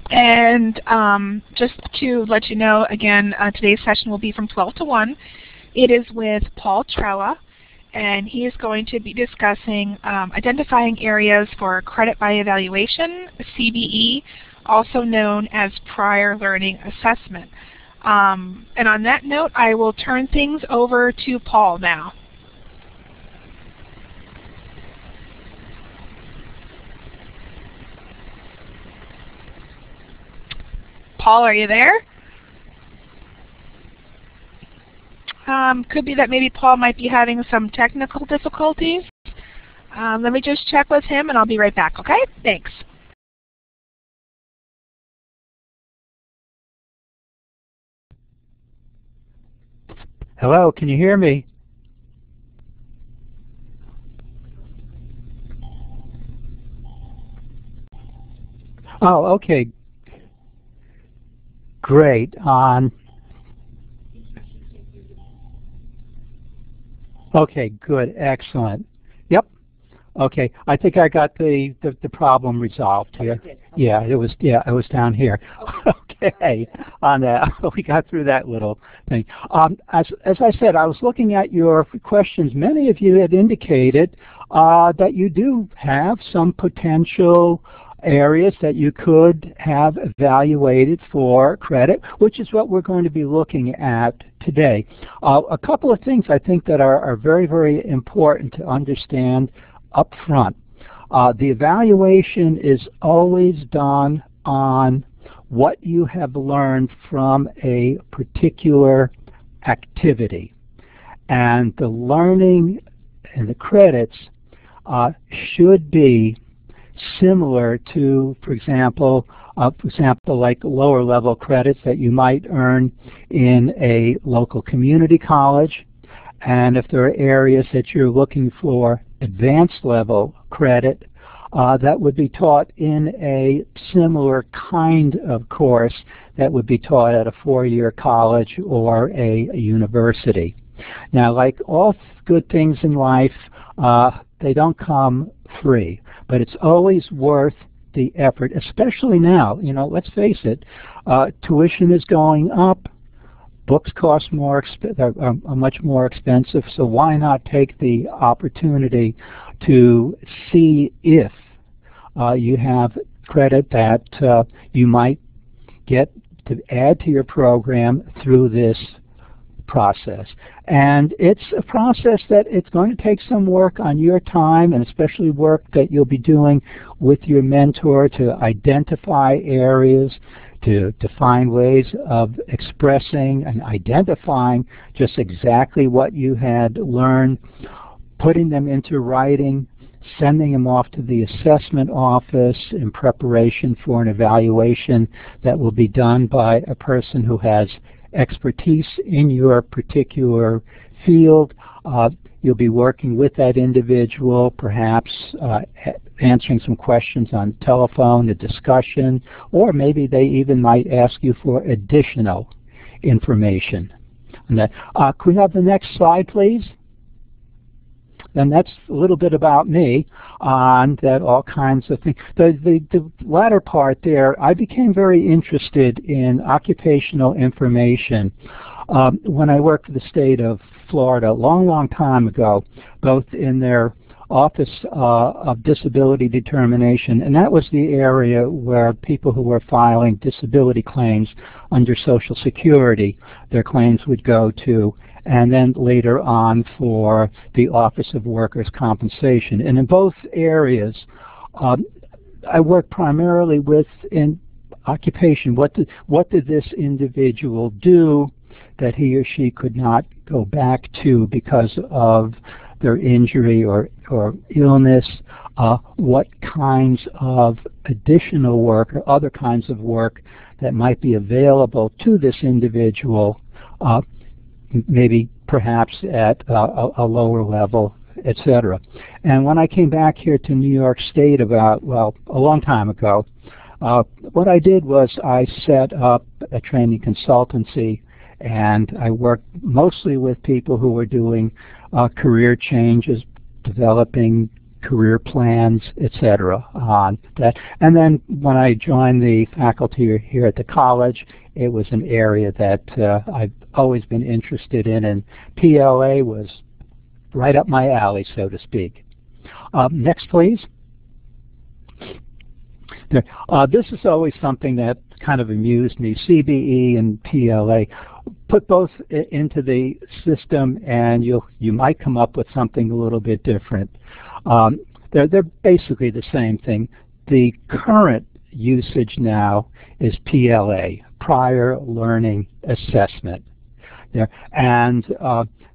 And just to let you know, again, today's session will be from 12 to 1. It is with Paul Trela, and he is going to be discussing identifying areas for credit by evaluation, CBE, also known as prior learning assessment. And on that note, I will turn things over to Paul now. Paul, are you there? Could be that maybe Paul might be having some technical difficulties. Let me just check with him and I'll be right back, okay? Thanks. Hello, can you hear me? Oh, okay. Great. Okay, good, excellent. Yep. Okay, I think I got the problem resolved here. Yeah, it was down here. Okay, on that we got through that little thing. As I said, I was looking at your questions. Many of you had indicated that you do have some potential areas that you could have evaluated for credit, which is what we're going to be looking at today. A couple of things I think that are very, very important to understand up front. The evaluation is always done on what you have learned from a particular activity. And the learning and the credits should be similar to, for example, like lower level credits that you might earn in a local community college. And if there are areas that you're looking for advanced level credit, that would be taught in a similar kind of course that would be taught at a four-year college or a university. Now, like all good things in life, they don't come free, but it's always worth the effort, especially now. You know, let's face it, tuition is going up, books cost more, are much more expensive, so why not take the opportunity to see if you have credit that you might get to add to your program through this process. And it's a process that it's going to take some work on your time, and especially work that you'll be doing with your mentor to identify areas, to find ways of expressing and identifying just exactly what you had learned, putting them into writing, sending them off to the assessment office in preparation for an evaluation that will be done by a person who has expertise in your particular field. You'll be working with that individual, perhaps answering some questions on telephone, a discussion, or maybe they even might ask you for additional information. And that, could we have the next slide, please? And that's a little bit about me on that, all kinds of things. The latter part there, I became very interested in occupational information when I worked for the state of Florida a long time ago, both in their Office of Disability Determination, and that was the area where people who were filing disability claims under Social Security, their claims would go to, and then later on for the Office of Workers' Compensation. And in both areas, I worked primarily with in occupation. What did this individual do that he or she could not go back to because of their injury or illness? What kinds of additional work or other kinds of work that might be available to this individual, maybe perhaps at a lower level, etc. And when I came back here to New York State about, well, a long time ago, what I did was I set up a training consultancy, and I worked mostly with people who were doing career changes, developing career plans, etc. on that. And then when I joined the faculty here at the college, it was an area that I've always been interested in, and PLA was right up my alley, so to speak. Next, please. This is always something that kind of amused me. CBE and PLA. Put both into the system and you might come up with something a little bit different. They're basically the same thing. The current usage now is PLA, Prior Learning Assessment. And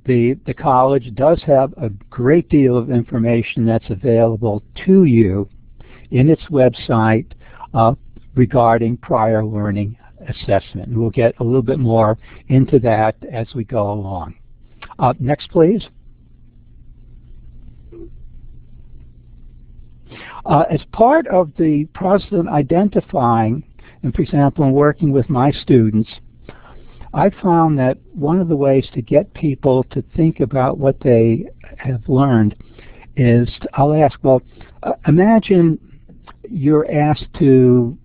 the college does have a great deal of information that's available to you in its website regarding prior learning assessment. And we'll get a little bit more into that as we go along. Next, please. As part of the process of identifying, and for example, in working with my students, I found that one of the ways to get people to think about what they have learned is, I'll ask, well, imagine you're asked to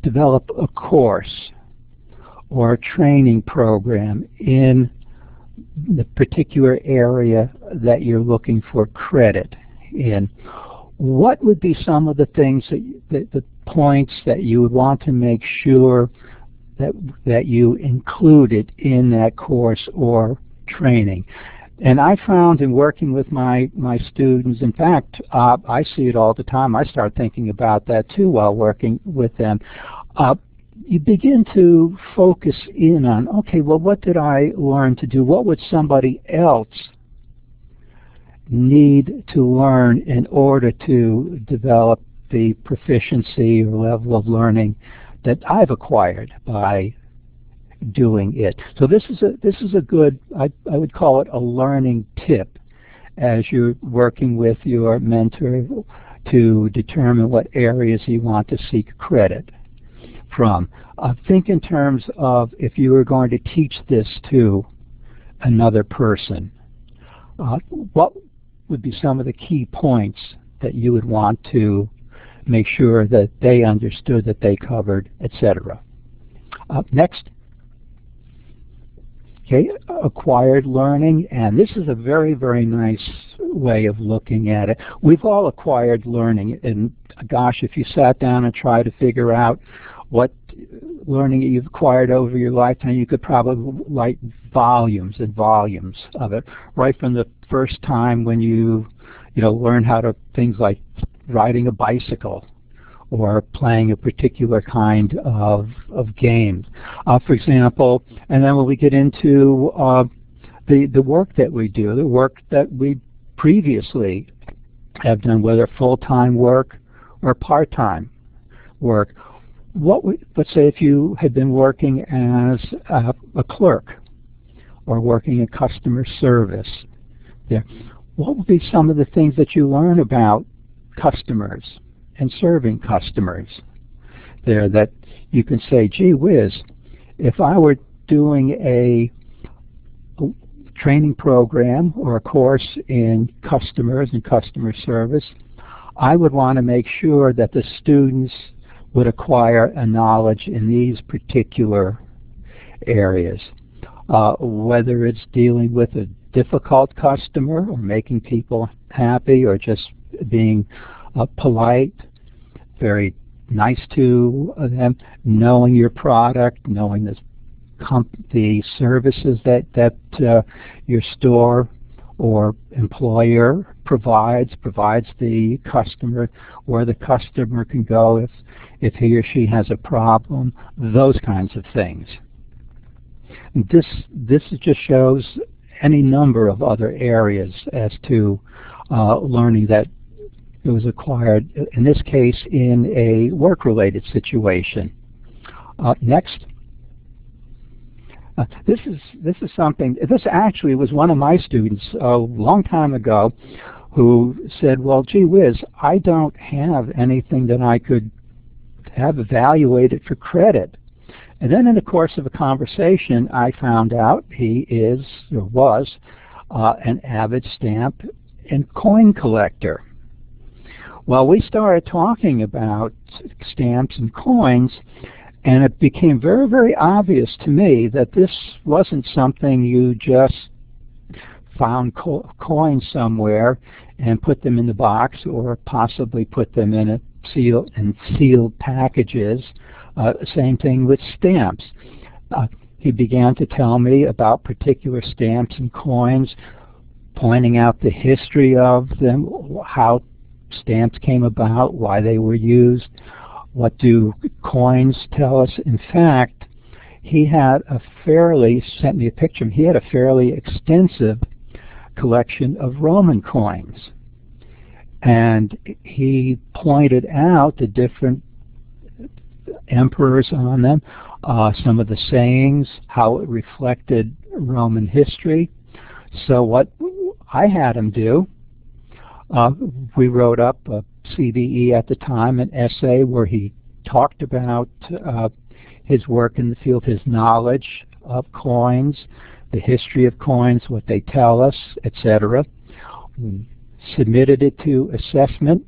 develop a course or a training program in the particular area that you're looking for credit in. What would be some of the things the points that you would want to make sure that you included in that course or training? And I found in working with my students, in fact, I see it all the time. I start thinking about that too while working with them. You begin to focus in on, okay, well, what did I learn to do? What would somebody else need to learn in order to develop the proficiency or level of learning that I've acquired by doing it? So this is a good, I would call it a learning tip as you're working with your mentor to determine what areas you want to seek credit from. Think in terms of if you were going to teach this to another person, what would be some of the key points that you would want to make sure that they understood, that they covered, etc. Next. Okay, acquired learning, and this is a very, very nice way of looking at it. We've all acquired learning, and gosh, if you sat down and tried to figure out what learning you've acquired over your lifetime, you could probably write volumes and volumes of it, right from the first time when you learn how to, things like riding a bicycle or playing a particular kind of game, for example. And then when we get into the work that we do, the work that we previously have done, whether full-time work or part-time work, let's say if you had been working as a clerk or working in customer service, what would be some of the things that you learn about customers and serving customers there that you can say, gee whiz, if I were doing a training program or a course in customers and customer service, I would want to make sure that the students would acquire a knowledge in these particular areas, whether it's dealing with a difficult customer or making people happy or just being polite, very nice to them, knowing your product, knowing the services that your store or employer provides the customer, where the customer can go if he or she has a problem, those kinds of things. This just shows any number of other areas as to learning that it was acquired, in this case, in a work-related situation. Next. This is something, this actually was one of my students a long time ago who said, well, gee whiz, I don't have anything that I could have evaluated for credit. And then in the course of a conversation, I found out he is, or was, an avid stamp and coin collector. Well, we started talking about stamps and coins, and it became very, very obvious to me that this wasn't something you just found coins somewhere and put them in the box, or possibly put them in a sealed packages. Same thing with stamps. He began to tell me about particular stamps and coins, pointing out the history of them, how stamps came about, why they were used, what do coins tell us. In fact, he had sent me a picture, he had a fairly extensive collection of Roman coins. And he pointed out the different emperors on them, some of the sayings, how it reflected Roman history. So what I had him do, we wrote up a CBE at the time, an essay where he talked about his work in the field, his knowledge of coins, the history of coins, what they tell us, etc. Submitted it to assessment.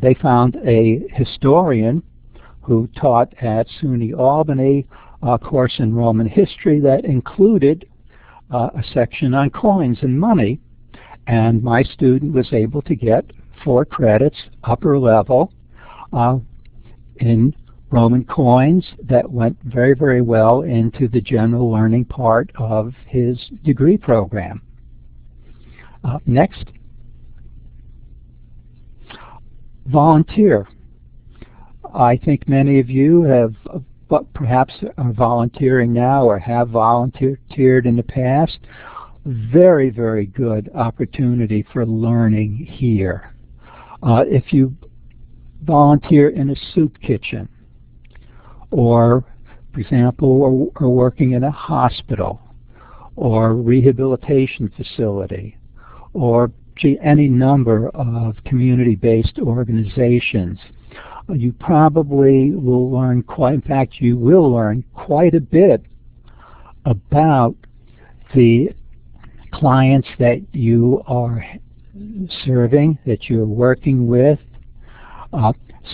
They found a historian who taught at SUNY Albany a course in Roman history that included a section on coins and money, and my student was able to get 4 credits, upper level, in Roman coins that went very, very well into the general learning part of his degree program. Next. Volunteer. I think many of you have, perhaps are volunteering now or have volunteered in the past. Very, very good opportunity for learning here. If you volunteer in a soup kitchen, or, for example, are working in a hospital, or rehabilitation facility, or any number of community-based organizations, you probably will learn you will learn quite a bit about the clients that you are serving, that you're working with,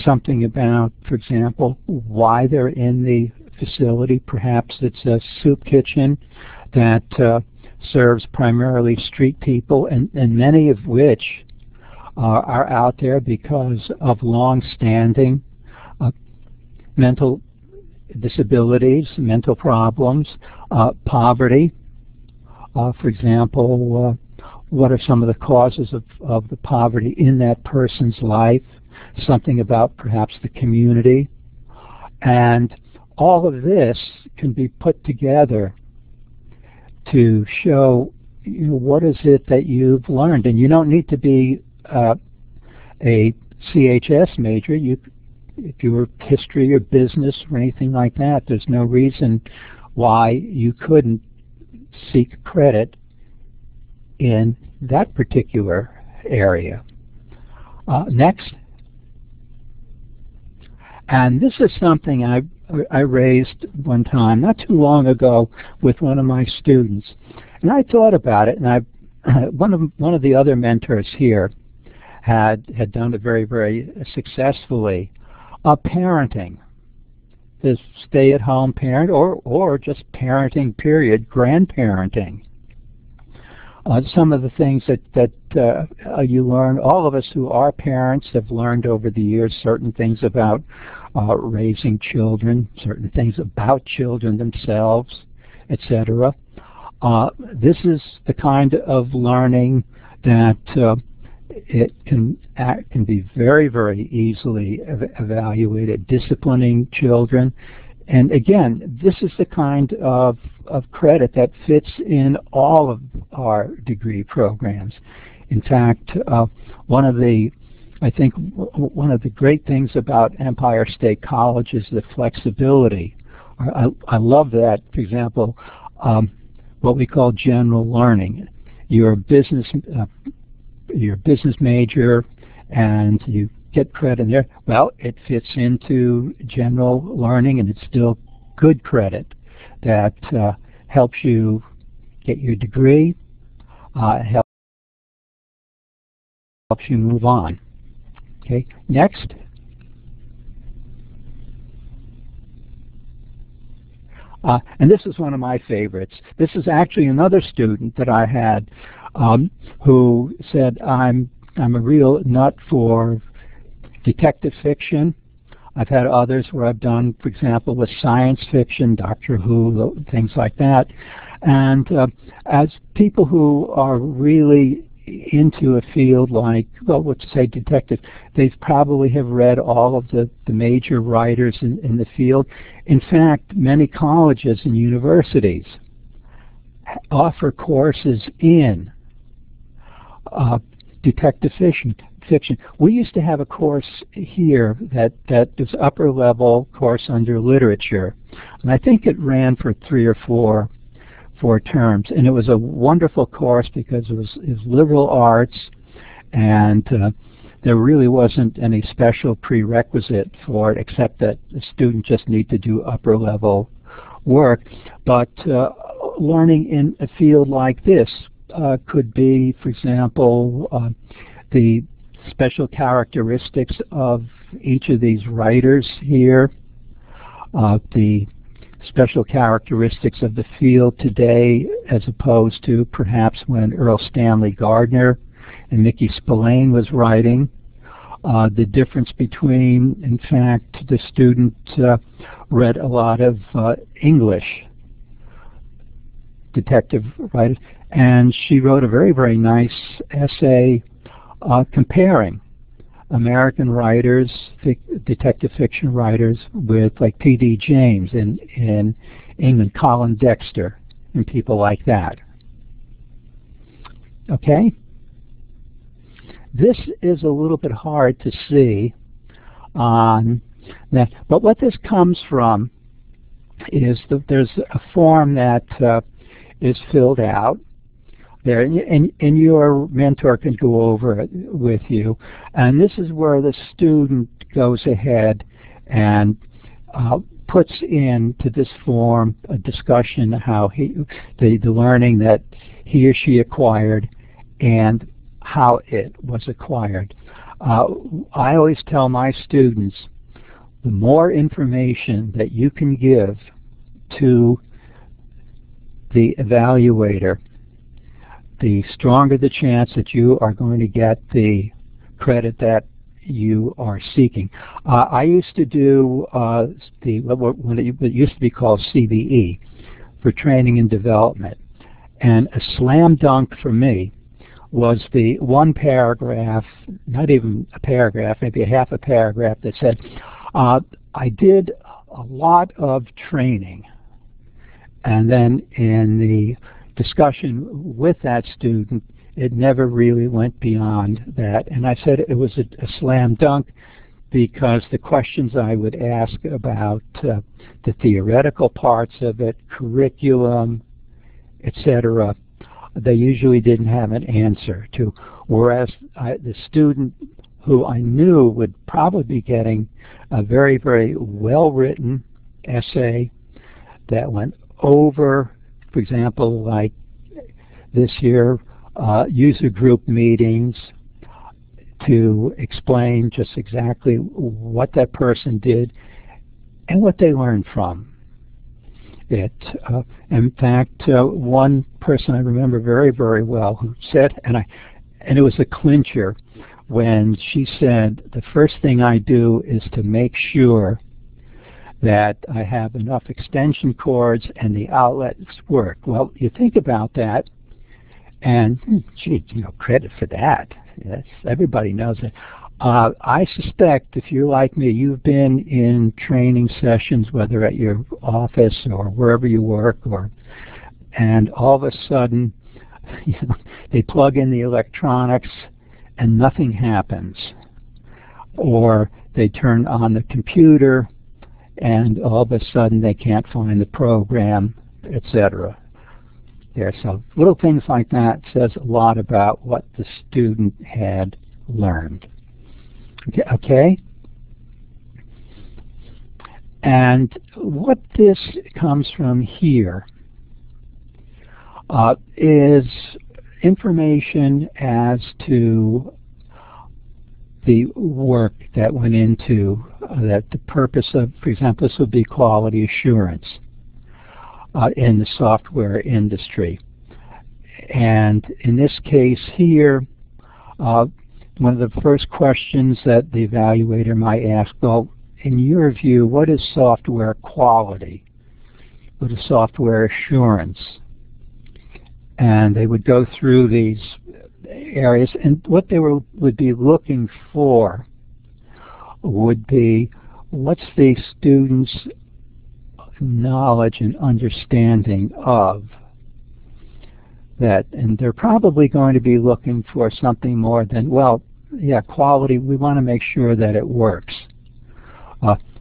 something about, for example, why they're in the facility. Perhaps it's a soup kitchen that serves primarily street people, and many of which are out there because of long-standing mental disabilities, mental problems, poverty. For example, what are some of the causes of the poverty in that person's life? Something about perhaps the community. And all of this can be put together to show what is it that you've learned. And you don't need to be a CHS major. If you were history or business or anything like that, there's no reason why you couldn't seek credit in that particular area. Next. And this is something I raised one time, not too long ago, with one of my students. And I thought about it, and one of the other mentors here had done it very, very successfully. Parenting. This stay-at-home parent, or just parenting, period, grandparenting. Some of the things that you learn, all of us who are parents have learned over the years certain things about raising children, certain things about children themselves, etc. This is the kind of learning that it can be very, very easily evaluated. Disciplining children. And again, this is the kind of credit that fits in all of our degree programs. In fact, I think one of the great things about Empire State College is the flexibility. I love that. For example, what we call general learning. You're a business major, and you get credit there. Well, it fits into general learning, and it's still good credit that helps you get your degree, helps you move on. Okay, next. And this is one of my favorites. This is actually another student that I had who said, I'm a real nut for detective fiction. I've had others where I've done, for example, with science fiction, Doctor Who, things like that. And as people who are really into a field like, well, let's say detective, they probably have read all of the major writers in the field. In fact, many colleges and universities offer courses in detective fiction. We used to have a course here that was upper level course under literature, and I think it ran for 3 or 4 terms, and it was a wonderful course because it was liberal arts, and there really wasn't any special prerequisite for it except that the student just need to do upper level work. But learning in a field like this could be, for example, the special characteristics of each of these writers here, the special characteristics of the field today as opposed to perhaps when Earl Stanley Gardner and Mickey Spillane was writing, the difference between, in fact, the student read a lot of English detective writers, and she wrote a very, very nice essay comparing American writers, detective fiction writers, with like P.D. James in England, Colin Dexter, and people like that. Okay? This is a little bit hard to see on that, but what this comes from is that there's a form that is filled out there, and your mentor can go over it with you, and this is where the student goes ahead and puts into this form a discussion how the learning that he or she acquired and how it was acquired. I always tell my students, the more information that you can give to the evaluator, the stronger the chance that you are going to get the credit that you are seeking. I used to do what it used to be called CBE, for training and development, and a slam dunk for me was the one paragraph, not even a paragraph, maybe a half a paragraph that said, I did a lot of training, and then in the discussion with that student, it never really went beyond that. And I said it was a slam dunk because the questions I would ask about the theoretical parts of it, curriculum, etc., they usually didn't have an answer to. Whereas the student who I knew would probably be getting a very, very well-written essay that went over, for example, like this year, user group meetings to explain just exactly what that person did and what they learned from it. In fact, one person I remember very, very well who said, and it was a clincher, when she said, the first thing I do is to make sure that I have enough extension cords and the outlets work. Well, you think about that, and gee, credit for that. Yes, everybody knows it. I suspect if you're like me, you've been in training sessions, whether at your office or wherever you work, and all of a sudden, they plug in the electronics and nothing happens, or they turn on the computer and all of a sudden they can't find the program, etc. There, so little things like that says a lot about what the student had learned. Okay? And what this comes from here is information as to the work that went into that. The purpose of, for example, this would be quality assurance in the software industry. And in this case here, one of the first questions that the evaluator might ask, well, in your view, what is software quality? What is software assurance? And they would go through these areas, and what they would be looking for would be, what's the student's knowledge and understanding of that? And they're probably going to be looking for something more than, well, yeah, quality, we want to make sure that it works.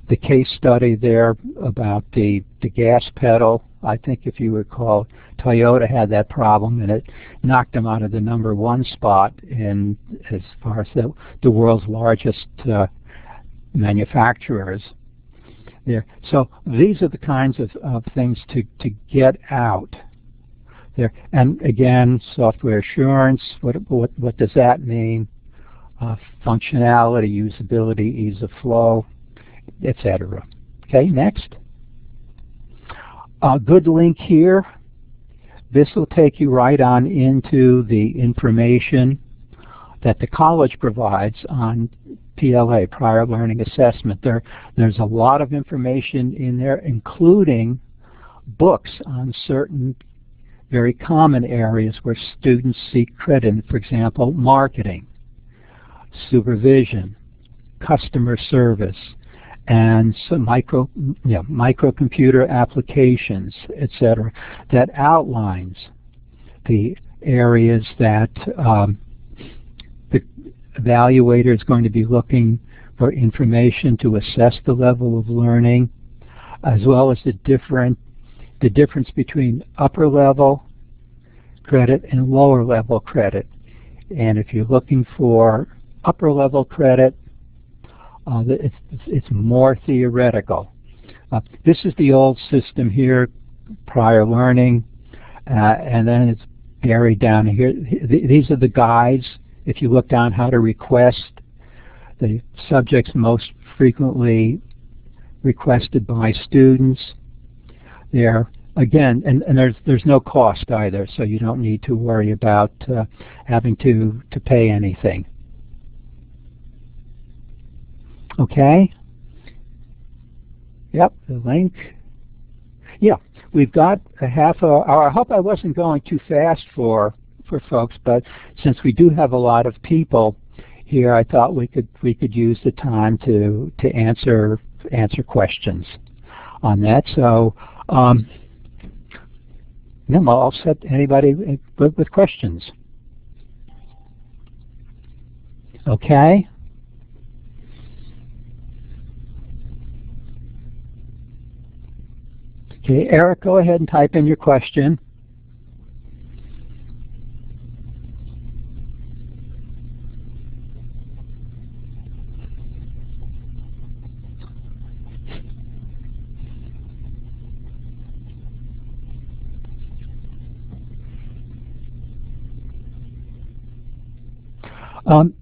The case study there about the gas pedal, I think if you recall, Toyota had that problem, and it knocked them out of the #1 spot in as far as the world's largest manufacturers there. So these are the kinds of things to get out there. And again, software assurance, what does that mean? Functionality, usability, ease of flow, etc. Okay, next. A good link here. This will take you right on into the information that the college provides on PLA, Prior Learning Assessment. There's a lot of information in there, including books on certain very common areas where students seek credit. For example, marketing, supervision, customer service, and some microcomputer applications, etc., that outlines the areas that the evaluator is going to be looking for information to assess the level of learning, as well as the difference between upper level credit and lower level credit. And if you're looking for upper level credit, it's more theoretical. This is the old system here, prior learning, and then it's buried down here. These are the guides. If you look down how to request, the subjects most frequently requested by students. There again, and there's no cost either, so you don't need to worry about having to pay anything. Okay. Yep, the link. Yeah, we've got a half hour. I hope I wasn't going too fast for folks, but since we do have a lot of people here, I thought we could use the time to answer questions on that. So, yeah, I'll set anybody with questions. Okay. Okay, Eric, go ahead and type in your question.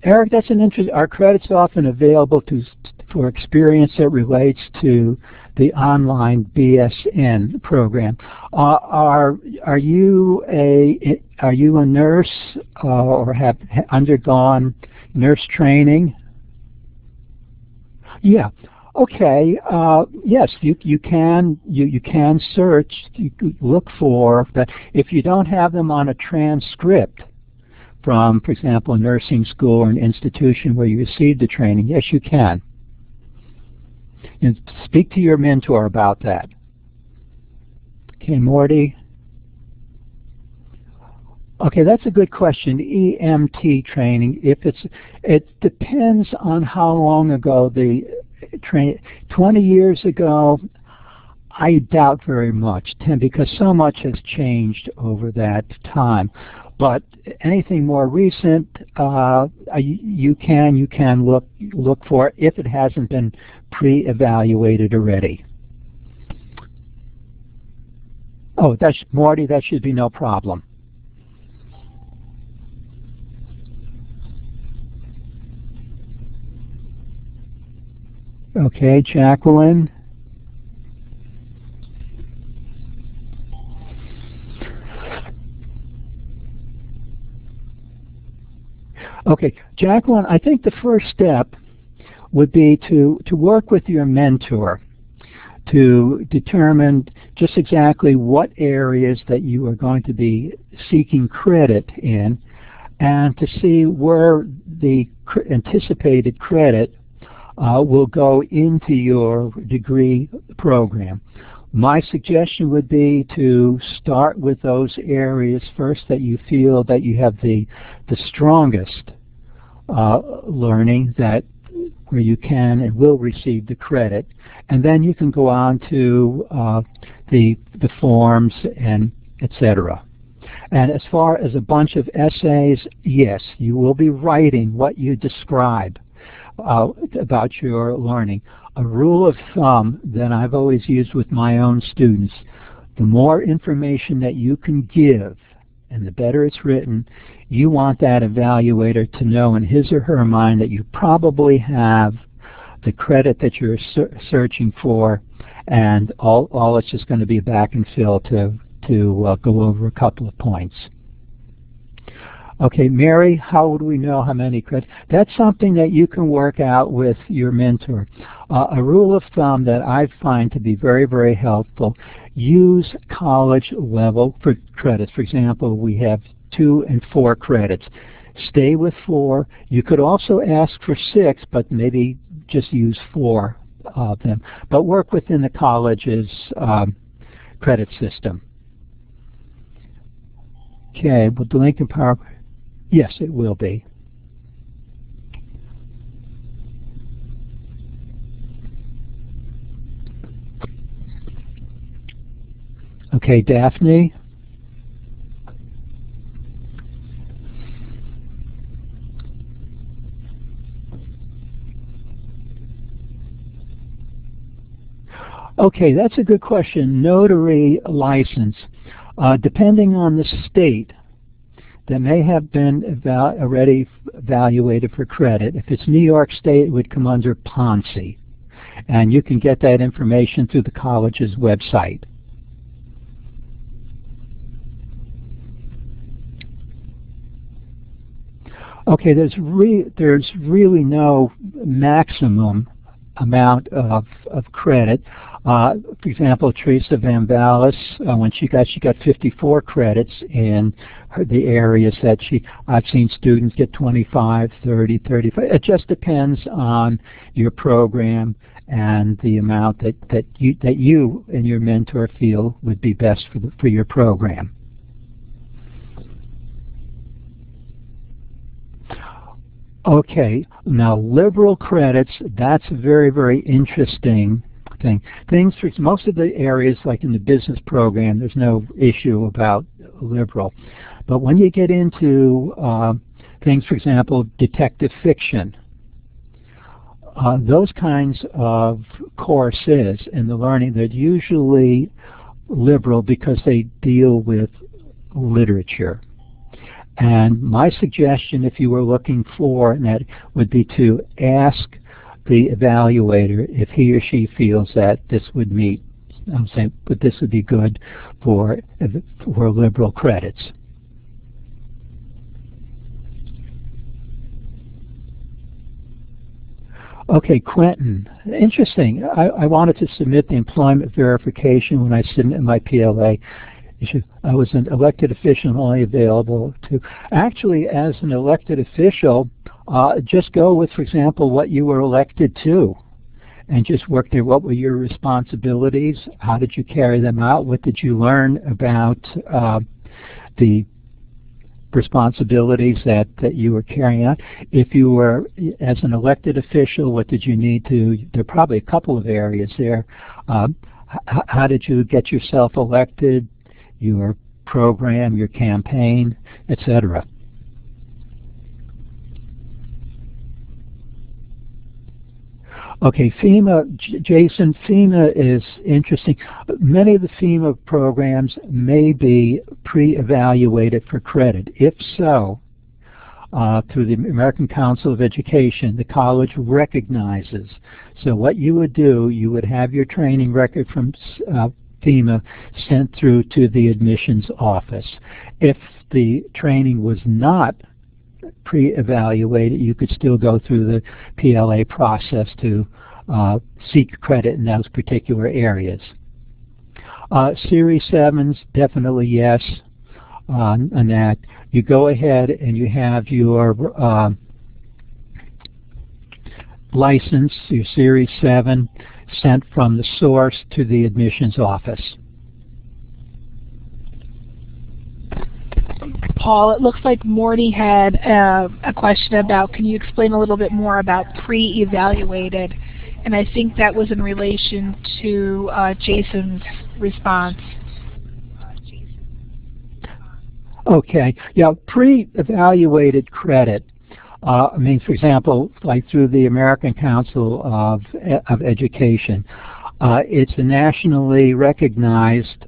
Eric, that's an interesting. Are credits often available for experience that relates to the online BSN program? Are you a nurse or have undergone nurse training? Yeah. Okay. Yes, you can search. You look for that. If you don't have them on a transcript from, for example, a nursing school or an institution where you received the training, yes, you can. And speak to your mentor about that. Okay, Morty. Okay, that's a good question. EMT training. It depends on how long ago the training. 20 years ago, I doubt very much, because so much has changed over that time. But anything more recent, you can look for it if it hasn't been pre-evaluated already. Oh, that's Marty. That should be no problem. Okay, Jacqueline. Okay, Jacqueline, I think the first step would be to work with your mentor to determine just exactly what areas that you are going to be seeking credit in, and to see where the anticipated credit will go into your degree program. My suggestion would be to start with those areas first that you feel that you have the strongest learning, that where you can and will receive the credit, and then you can go on to the forms and etc. And as far as a bunch of essays, yes, you will be writing what you describe about your learning. A rule of thumb that I've always used with my own students: the more information that you can give and the better it's written, you want that evaluator to know in his or her mind that you probably have the credit that you're searching for, and all it's just going to be back and fill to go over a couple of points. Okay, Mary, how would we know how many credits? That's something that you can work out with your mentor. A rule of thumb that I find to be very, very helpful: use college level for credits. For example, we have 2 and 4 credits. Stay with 4. You could also ask for 6, but maybe just use 4 of them. But work within the college's credit system. Okay, with the Lincoln Power, yes, it will be. Okay, Daphne. Okay, that's a good question. Notary license. Depending on the state, that may have been already evaluated for credit. If it's New York State, it would come under PONSI. And you can get that information through the college's website. Okay, there's really no maximum amount of credit. For example, Teresa Van Vallis, when she got 54 credits in the areas that I've seen students get 25, 30, 35. It just depends on your program and the amount that you and your mentor feel would be best for your program. Okay, now liberal credits, that's a very, very interesting thing. For most of the areas, like in the business program, there's no issue about liberal. But when you get into things, for example, detective fiction, those kinds of courses in the learning, they're usually liberal because they deal with literature. And my suggestion, if you were looking for that, would be to ask the evaluator if he or she feels that this would meet, I'm saying, but this would be good for liberal credits. Okay, Quentin, interesting. I wanted to submit the employment verification when I submitted my PLA. I was an elected official and only available to, actually as an elected official, just go with, for example, what you were elected to, and just work there. What were your responsibilities? How did you carry them out? What did you learn about the responsibilities that you were carrying out? If you were, as an elected official, what did you need to, there are probably a couple of areas there. How did you get yourself elected? Your program, your campaign, etc. Okay, FEMA, Jason, FEMA is interesting. Many of the FEMA programs may be pre-evaluated for credit. If so, through the American Council of Education, the college recognizes. So what you would do, you would have your training record from FEMA sent through to the admissions office. If the training was not pre-evaluated, you could still go through the PLA process to seek credit in those particular areas. Series 7s, definitely yes on that. You go ahead and you have your license, your Series 7, sent from the source to the admissions office. Paul, it looks like Morty had a question about, can you explain a little bit more about pre-evaluated? And I think that was in relation to Jason's response. Okay, yeah, pre-evaluated credit means, for example, like through the American Council of Education, it's a nationally recognized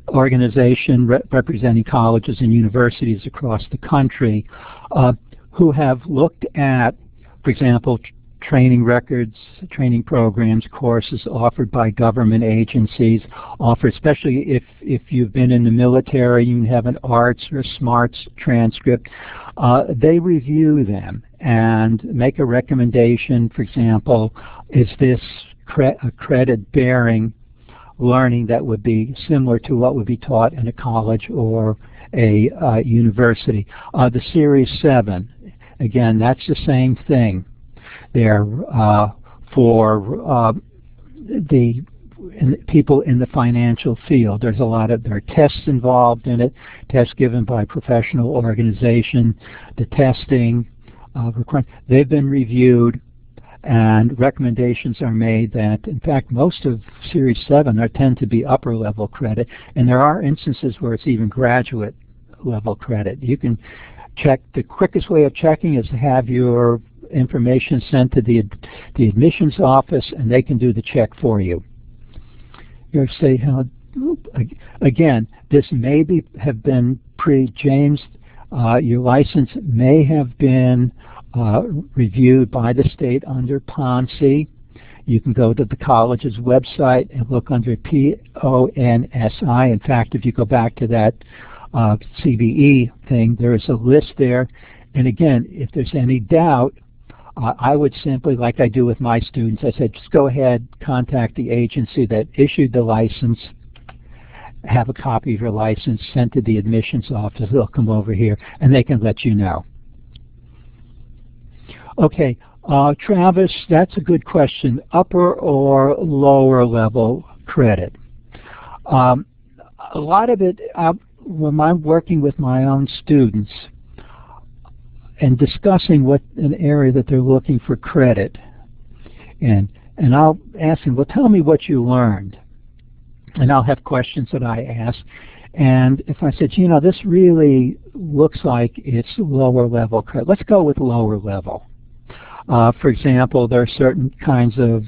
organization representing colleges and universities across the country who have looked at, for example, training records, training programs, courses offered by government agencies, offered especially if you've been in the military, you have an arts or smarts transcript. They review them and make a recommendation. For example, is this a credit-bearing learning that would be similar to what would be taught in a college or a university? The Series 7, again, that's the same thing. They're for the people in the financial field. There's a lot of, there are tests involved in it, tests given by professional organization. The testing, they've been reviewed, and recommendations are made that, in fact, most of Series 7 tend to be upper level credit, and there are instances where it's even graduate level credit. You can check, the quickest way of checking is to have your information sent to the admissions office, and they can do the check for you. You say, again, this may have been James, your license may have been reviewed by the state under PONSI. You can go to the college's website and look under PONSI. In fact, if you go back to that CBE thing, there is a list there. And again, if there's any doubt, I would simply, like I do with my students, I said, just go ahead, contact the agency that issued the license, have a copy of your license sent to the admissions office. They'll come over here, and they can let you know. Okay, Travis, that's a good question. Upper or lower level credit? A lot of it, when I'm working with my own students, and discussing what an area that they're looking for credit, and I'll ask them, well, tell me what you learned, and I'll have questions that I ask, and if I said, you know, this really looks like it's lower level credit, let's go with lower level. For example, there are certain kinds of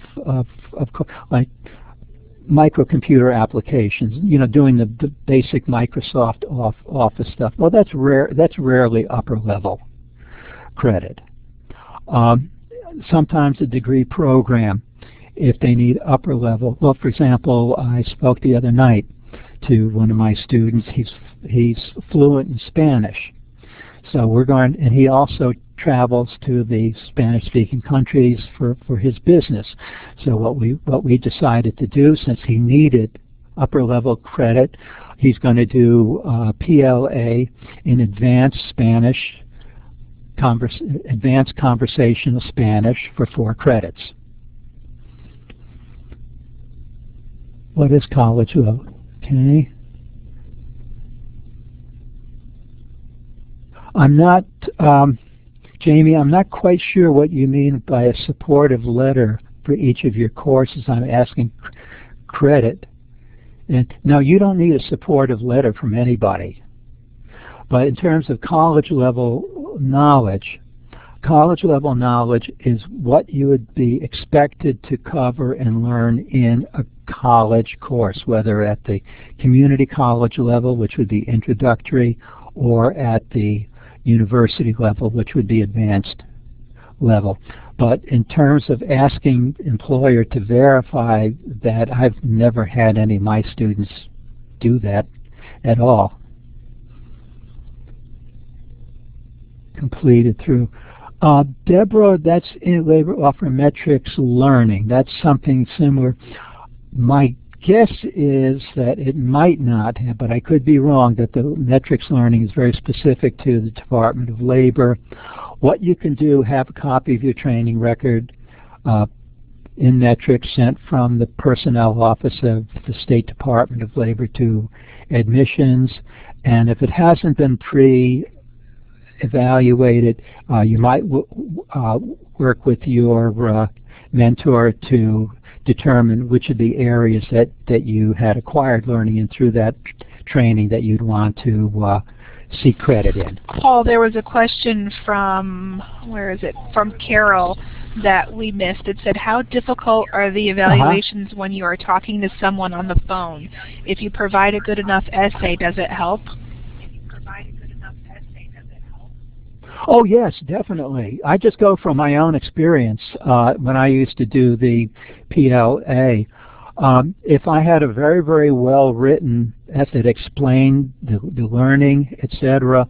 like microcomputer applications, you know, doing the basic Microsoft Office stuff. Well, that's rarely upper level credit. Sometimes a degree program, if they need upper level. Well, for example, I spoke the other night to one of my students. He's fluent in Spanish, so we're going, and he also travels to the Spanish-speaking countries for his business. So what we decided to do, since he needed upper level credit, he's going to do PLA in advanced Spanish. Advanced Conversational Spanish for 4 credits. What is college level? Okay. I'm not, Jamie, I'm not quite sure what you mean by a supportive letter for each of your courses. I'm asking credit. And no, you don't need a supportive letter from anybody. But in terms of college level knowledge is what you would be expected to cover and learn in a college course, whether at the community college level, which would be introductory, or at the university level, which would be advanced level. But in terms of asking employer to verify that, I've never had any of my students do that at all. Completed through. Deborah, that's in labor offer metrics learning. That's something similar. My guess is that it might not have, but I could be wrong, that the metrics learning is very specific to the Department of Labor. What you can do, have a copy of your training record in metrics sent from the personnel office of the State Department of Labor to admissions, and if it hasn't been evaluated, you might work with your mentor to determine which of the areas that you had acquired learning in through that training that you'd want to seek credit in. Paul, there was a question from, where is it, from Carol that we missed. It said, how difficult are the evaluations when you are talking to someone on the phone? If you provide a good enough essay, does it help? Oh yes, definitely. I just go from my own experience when I used to do the PLA. If I had a very, very well written essay that explained the learning, etc.,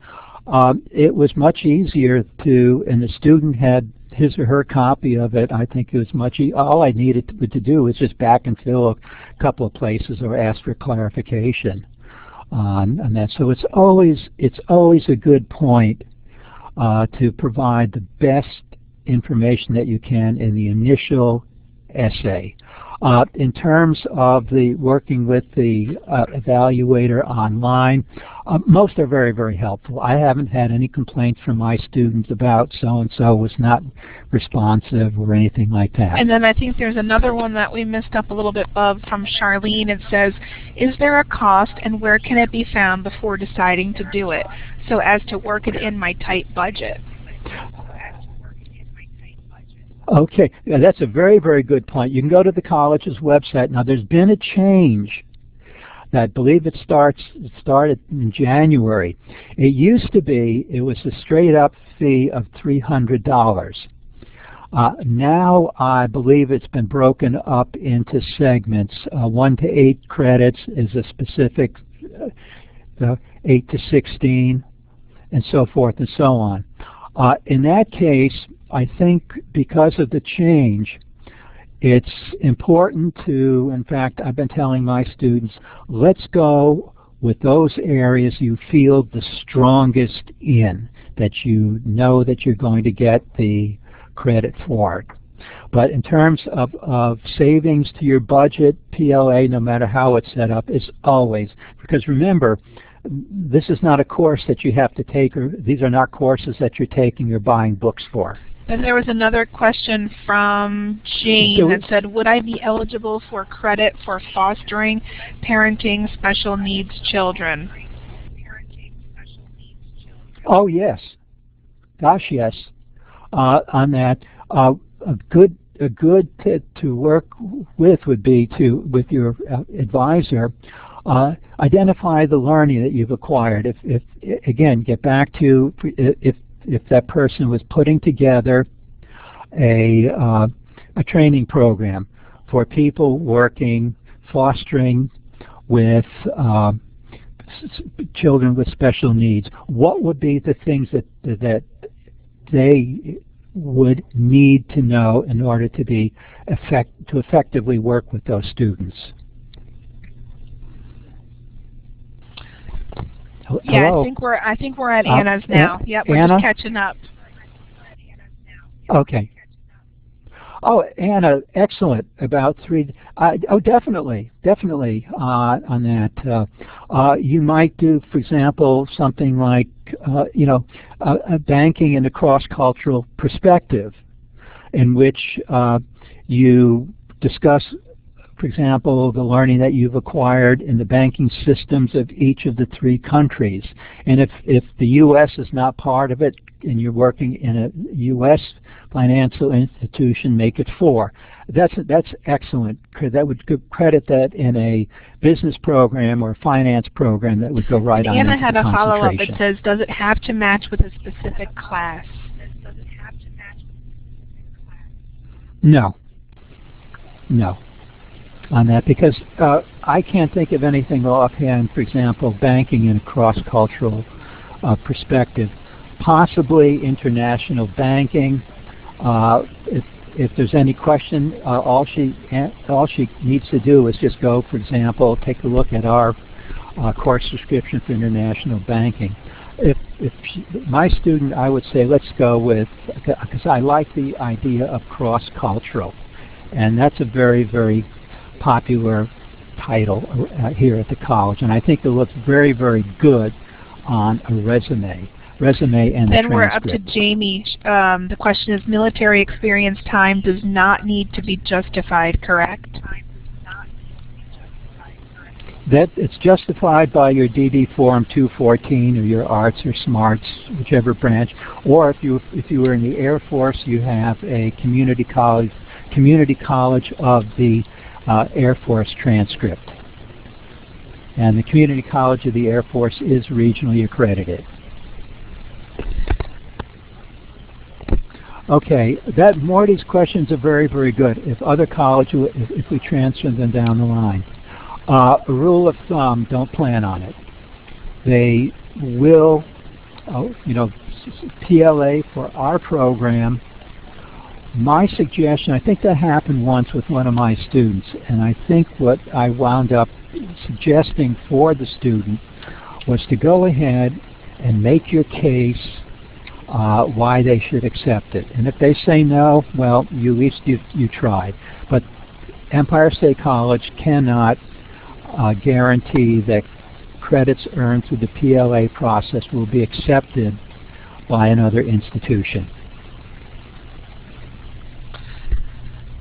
it was much easier to, and the student had his or her copy of it. I think it was much all I needed to do was just back and fill a couple of places or ask for clarification on that. So it's always a good point to provide the best information that you can in the initial essay. In terms of the working with the evaluator online, most are very, very helpful. I haven't had any complaints from my students about so-and-so was not responsive or anything like that. And then I think there's another one that we missed up a little bit above from Charlene. It says, is there a cost and where can it be found before deciding to do it, so as to work it in my tight budget? Okay, yeah, that's a very, very good point. You can go to the college's website. Now, there's been a change. I believe it started in January. It used to be, it was a straight-up fee of $300. Now, I believe it's been broken up into segments. 1 to 8 credits is a specific 8 to 16, and so forth and so on. In that case, I think because of the change, it's important to, in fact, I've been telling my students, let's go with those areas you feel the strongest in, that you know that you're going to get the credit for it. But in terms of savings to your budget, PLA, no matter how it's set up, is always, because remember, this is not a course that you have to take, or these are not courses that you're taking or buying books for. Then there was another question from Jane that said, would I be eligible for credit for fostering, parenting special needs children? Oh yes, gosh yes. On that, a good to work with would be to, with your advisor, identify the learning that you've acquired. If again, get back to if that person was putting together a training program for people working, fostering with children with special needs, what would be the things that they would need to know in order to be to effectively work with those students? Yeah, hello? I think we're at Anna's now. Yep, we're Anna? just catching up. Okay. Oh, Anna, excellent. About 3. Oh, definitely on that. You might do, for example, something like banking in a cross-cultural perspective, in which you discuss, for example, the learning that you've acquired in the banking systems of each of the 3 countries. And if the U.S. is not part of it and you're working in a U.S. financial institution, make it 4. That's excellent. That would credit that in a business program or finance program that would go right on into Anna had a concentration. follow-up that says, does it have to match with a specific class? No. No. On that, because I can't think of anything offhand, for example, banking in a cross-cultural perspective. Possibly international banking. If there's any question, all she needs to do is just go, for example, take a look at our course description for international banking. My student, I would say, let's go with, because I like the idea of cross-cultural, and that's a very, very popular title here at the college, and I think it looks very, very good on a resume and then we're up to Jamie. The question is, military experience time does not need to be justified, correct? That it's justified by your DD Form 214 or your arts or smarts, whichever branch, or if you were in the Air Force, you have a community college of the Air Force transcript, and the community college of the Air Force is regionally accredited. Okay, Morty's questions are very, very good. If other colleges, if we transfer them down the line. A rule of thumb, don't plan on it. They will, PLA for our program, my suggestion, I think that happened once with one of my students, and I think what I wound up suggesting for the student was to go ahead and make your case why they should accept it. And if they say no, well, at least you tried. But Empire State College cannot guarantee that credits earned through the PLA process will be accepted by another institution.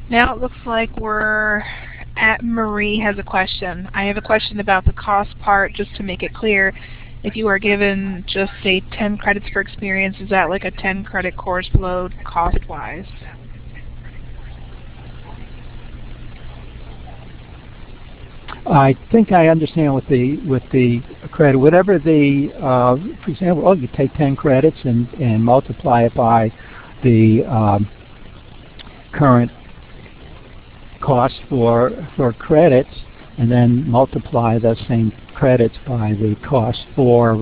Now it looks like we're at Marie has a question. I have a question about the cost part, just to make it clear. If you are given just, say, 10 credits for experience, is that like a 10 credit course load cost-wise? I think I understand with the credit. Whatever the, for example, you take 10 credits and multiply it by the current cost for credits, and then multiply those same credits by the cost for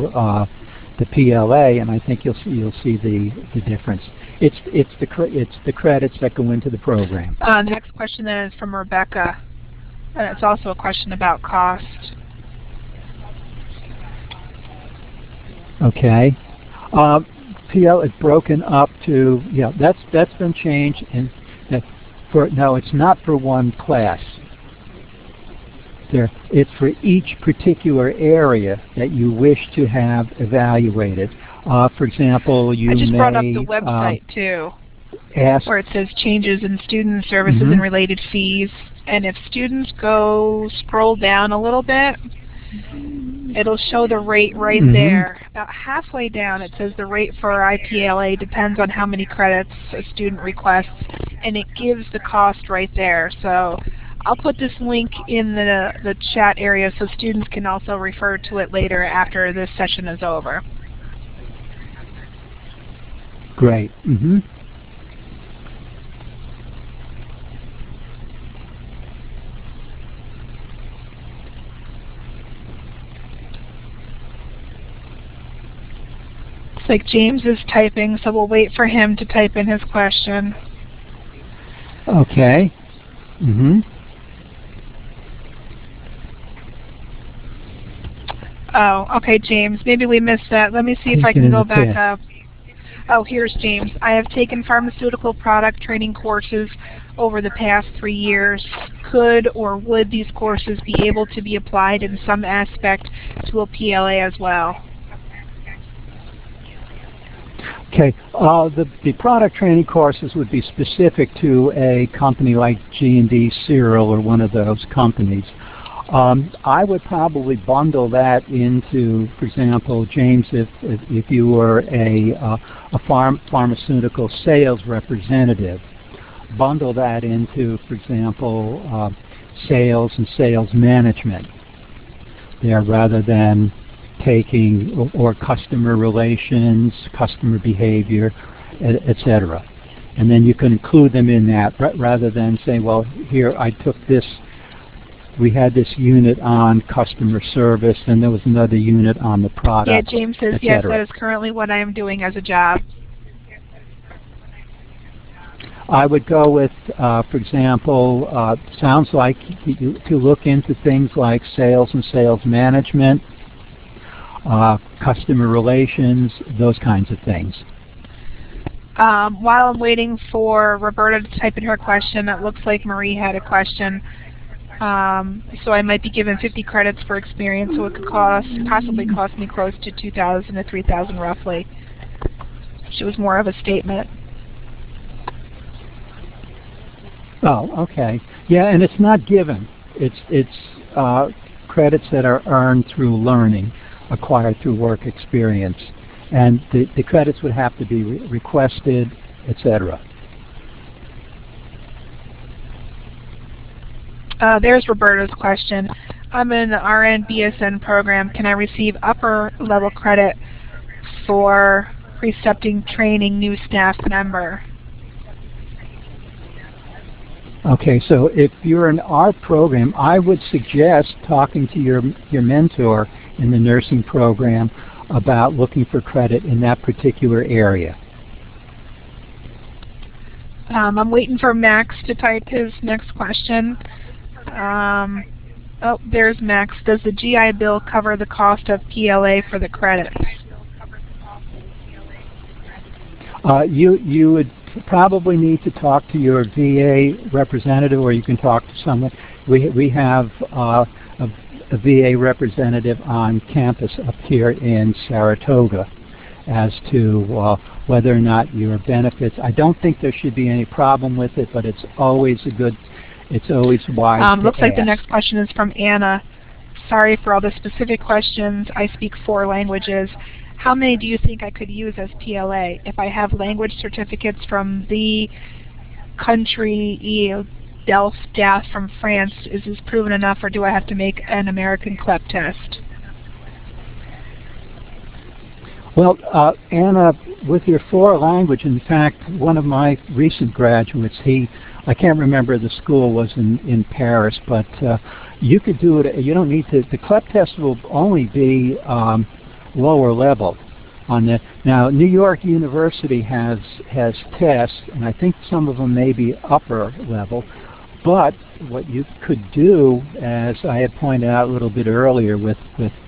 the PLA, and I think you'll see the difference. It's the credits that go into the program. The next question then is from Rebecca, and it's also a question about cost. Okay. PL is broken up to, that's been changed, and no, it's not for one class. It's for each particular area that you wish to have evaluated. For example, you may... I just brought up the website too, where it says changes in student services and related fees. And if students scroll down a little bit, it'll show the rate right there. About halfway down it says the rate for IPLA depends on how many credits a student requests, and it gives the cost right there. So I'll put this link in the chat area so students can also refer to it later after this session is over. Great. Looks like James is typing, so we'll wait for him to type in his question. Okay. Oh, okay, James. Maybe we missed that. Let me see if I can go back up. Oh, here's James. I have taken pharmaceutical product training courses over the past 3 years. Could or would these courses be able to be applied in some aspect to a PLA as well? Okay, the product training courses would be specific to a company like G&D Cereal or one of those companies. I would probably bundle that into, for example, James, if you were a pharmaceutical sales representative, bundle that into, for example, sales and sales management there, rather than taking or customer relations, customer behavior, etc. And then you can include them in that rather than saying, well, here I took this, we had this unit on customer service, and there was another unit on the product. Yeah, James says, yes, that is currently what I am doing as a job. I would go with, for example, sounds like to look into things like sales and sales management, customer relations, those kinds of things. While I'm waiting for Roberta to type in her question, it looks like Marie had a question. So I might be given 50 credits for experience, so it could possibly cost me close to 2,000 to 3,000 roughly. It was more of a statement. Oh, okay. Yeah, and it's not given. It's credits that are earned through learning, acquired through work experience. And the credits would have to be requested, etc. There's Roberta's question. I'm in the RN BSN program. Can I receive upper level credit for precepting training new staff member? Okay, so if you're in our program, I would suggest talking to your mentor in the nursing program about looking for credit in that particular area. I'm waiting for Max to type his next question. Oh, there's Max. Does the GI Bill cover the cost of PLA for the credits? You would probably need to talk to your VA representative, or you can talk to someone. We have a VA representative on campus up here in Saratoga as to whether or not your benefits. I don't think there should be any problem with it, but it's always wise to looks like ask. the next question is from Anna. Sorry for all the specific questions. I speak 4 languages. How many do you think I could use as PLA? If I have language certificates from the country, DELF, DAF from France, is this proven enough, or do I have to make an American CLEP test? Well, Anna, with your 4 language, in fact, one of my recent graduates, I can't remember the school was in Paris, but you could do it. You don't need to. The CLEP test will only be lower level on that. Now, New York University has tests, and I think some of them may be upper level. But what you could do, as I had pointed out a little bit earlier with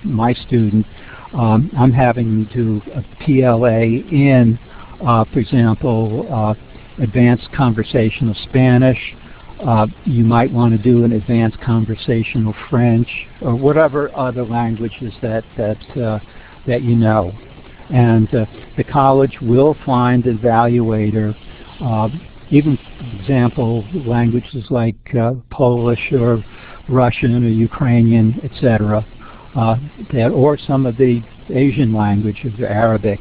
my student, I'm having to do a PLA in, for example, advanced conversational Spanish. You might want to do an advanced conversational French, or whatever other languages that you know. And the college will find an evaluator, even, for example, languages like Polish or Russian or Ukrainian, etc., or some of the Asian languages, Arabic,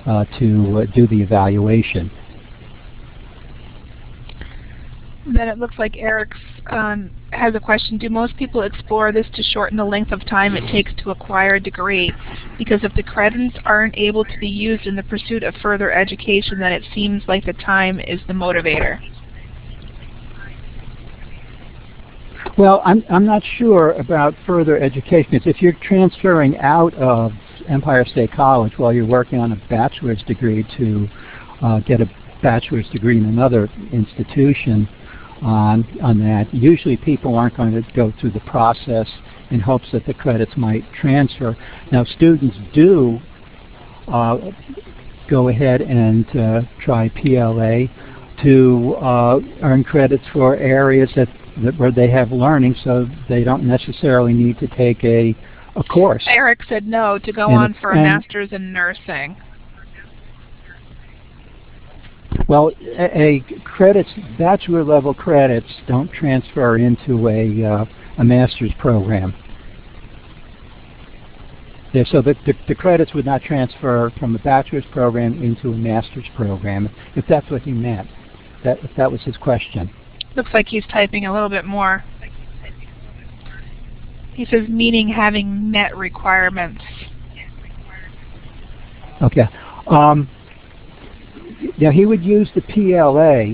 to do the evaluation. Then it looks like Eric has a question. Do most people explore this to shorten the length of time it takes to acquire a degree? Because if the credits aren't able to be used in the pursuit of further education, then it seems like the time is the motivator. Well, I'm not sure about further education. Because if you're transferring out of Empire State College while you're working on a bachelor's degree to get a bachelor's degree in another institution, on that, usually people aren't going to go through the process in hopes that the credits might transfer. Now, students do go ahead and try PLA to earn credits for areas where they have learning, so they don't necessarily need to take a course. Eric said no, to go on for a master's in nursing. Well, bachelor level credits don't transfer into a master's program. So the credits would not transfer from a bachelor's program into a master's program, if that's what you meant. that was his question. Looks like he's typing a little bit more. He says, meaning having met requirements. Okay. Now he would use the PLA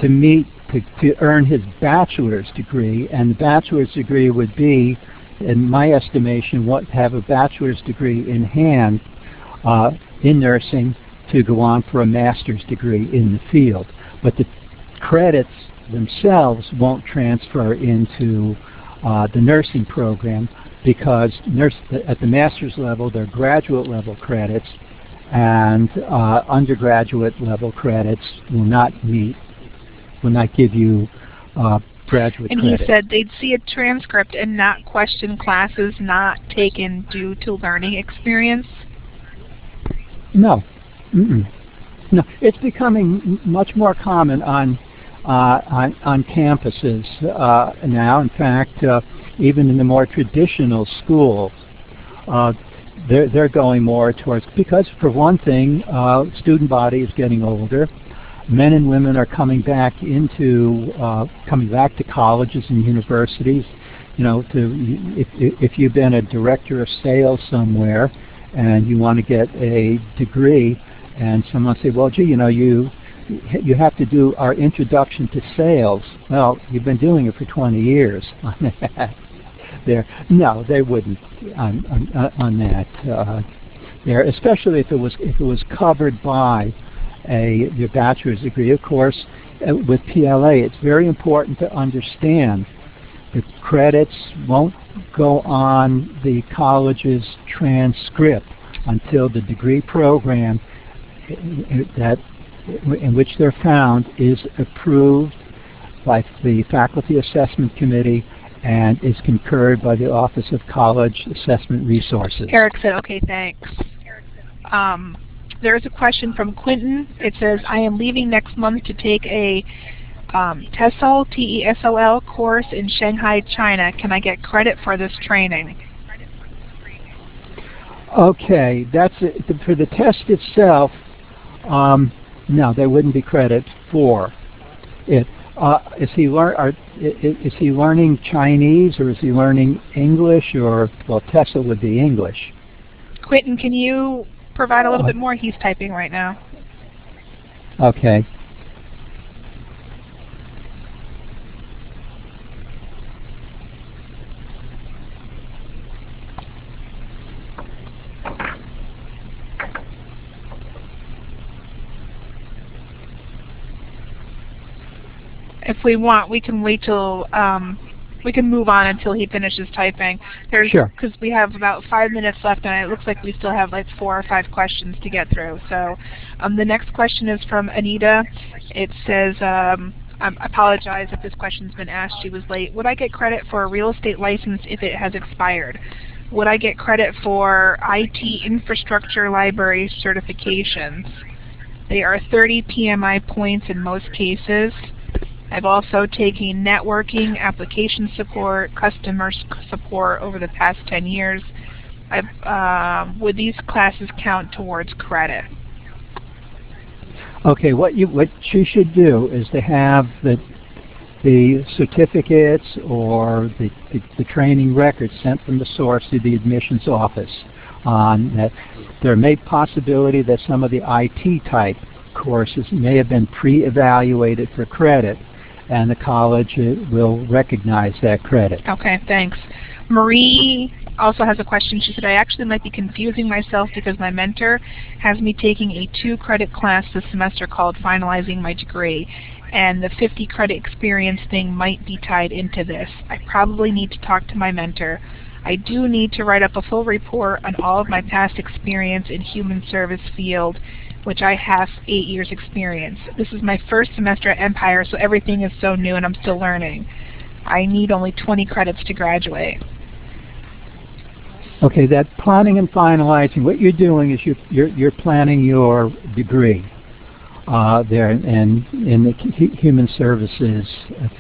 to earn his bachelor's degree, and the bachelor's degree would be, in my estimation, have a bachelor's degree in hand in nursing to go on for a master's degree in the field. But the credits themselves won't transfer into the nursing program, because at the master's level they're graduate level credits, and undergraduate level credits will not give you graduate and credit. He said they'd see a transcript and not question classes not taken due to learning experience. No. No, it's becoming much more common on campuses now. In fact, even in the more traditional schools, they're going more towards, because for one thing, student body is getting older. Men and women are coming back to colleges and universities. You know, if you've been a director of sales somewhere and you want to get a degree, and someone say, well, gee, you know, you have to do our introduction to sales. Well, you've been doing it for 20 years on that. No, they wouldn't on that. There, especially if it was covered by your bachelor's degree. Of course, with PLA, it's very important to understand the credits won't go on the college's transcript until the degree program in which they're found is approved by the Faculty Assessment Committee and is concurred by the Office of College Assessment Resources. Eric said, okay, thanks. There's a question from Quentin. It says, I am leaving next month to take a TESOL, T-E-S-O-L course in Shanghai, China. Can I get credit for this training? Okay, that's it. For the test itself, no, there wouldn't be credit for it. Is he learning Chinese, or is he learning English, or, well, TESOL would be English. Quentin, can you provide a little bit more? He's typing right now. Okay. If we want, we can wait till we can move on until he finishes typing. Sure. Because we have about 5 minutes left, and it looks like we still have like 4 or 5 questions to get through. So the next question is from Anita. It says, I apologize if this question's been asked. She was late. Would I get credit for a real estate license if it has expired? Would I get credit for IT infrastructure library certifications? They are 30 PMI points in most cases. I've also taken networking, application support, customer support over the past 10 years. Would these classes count towards credit? Okay, what she should do is to have the certificates or the training records sent from the source to the admissions office. On that, there may be possibility that some of the IT type courses may have been pre-evaluated for credit, and the college will recognize that credit. Okay, thanks. Marie also has a question. She said, I actually might be confusing myself because my mentor has me taking a 2-credit class this semester called Finalizing My Degree, and the 50 credit experience thing might be tied into this. I probably need to talk to my mentor. I do need to write up a full report on all of my past experience in human service field, which I have 8 years experience. This is my first semester at Empire, so everything is so new and I'm still learning. I need only 20 credits to graduate. Okay, that planning and finalizing, what you're doing is you're planning your degree there in the human services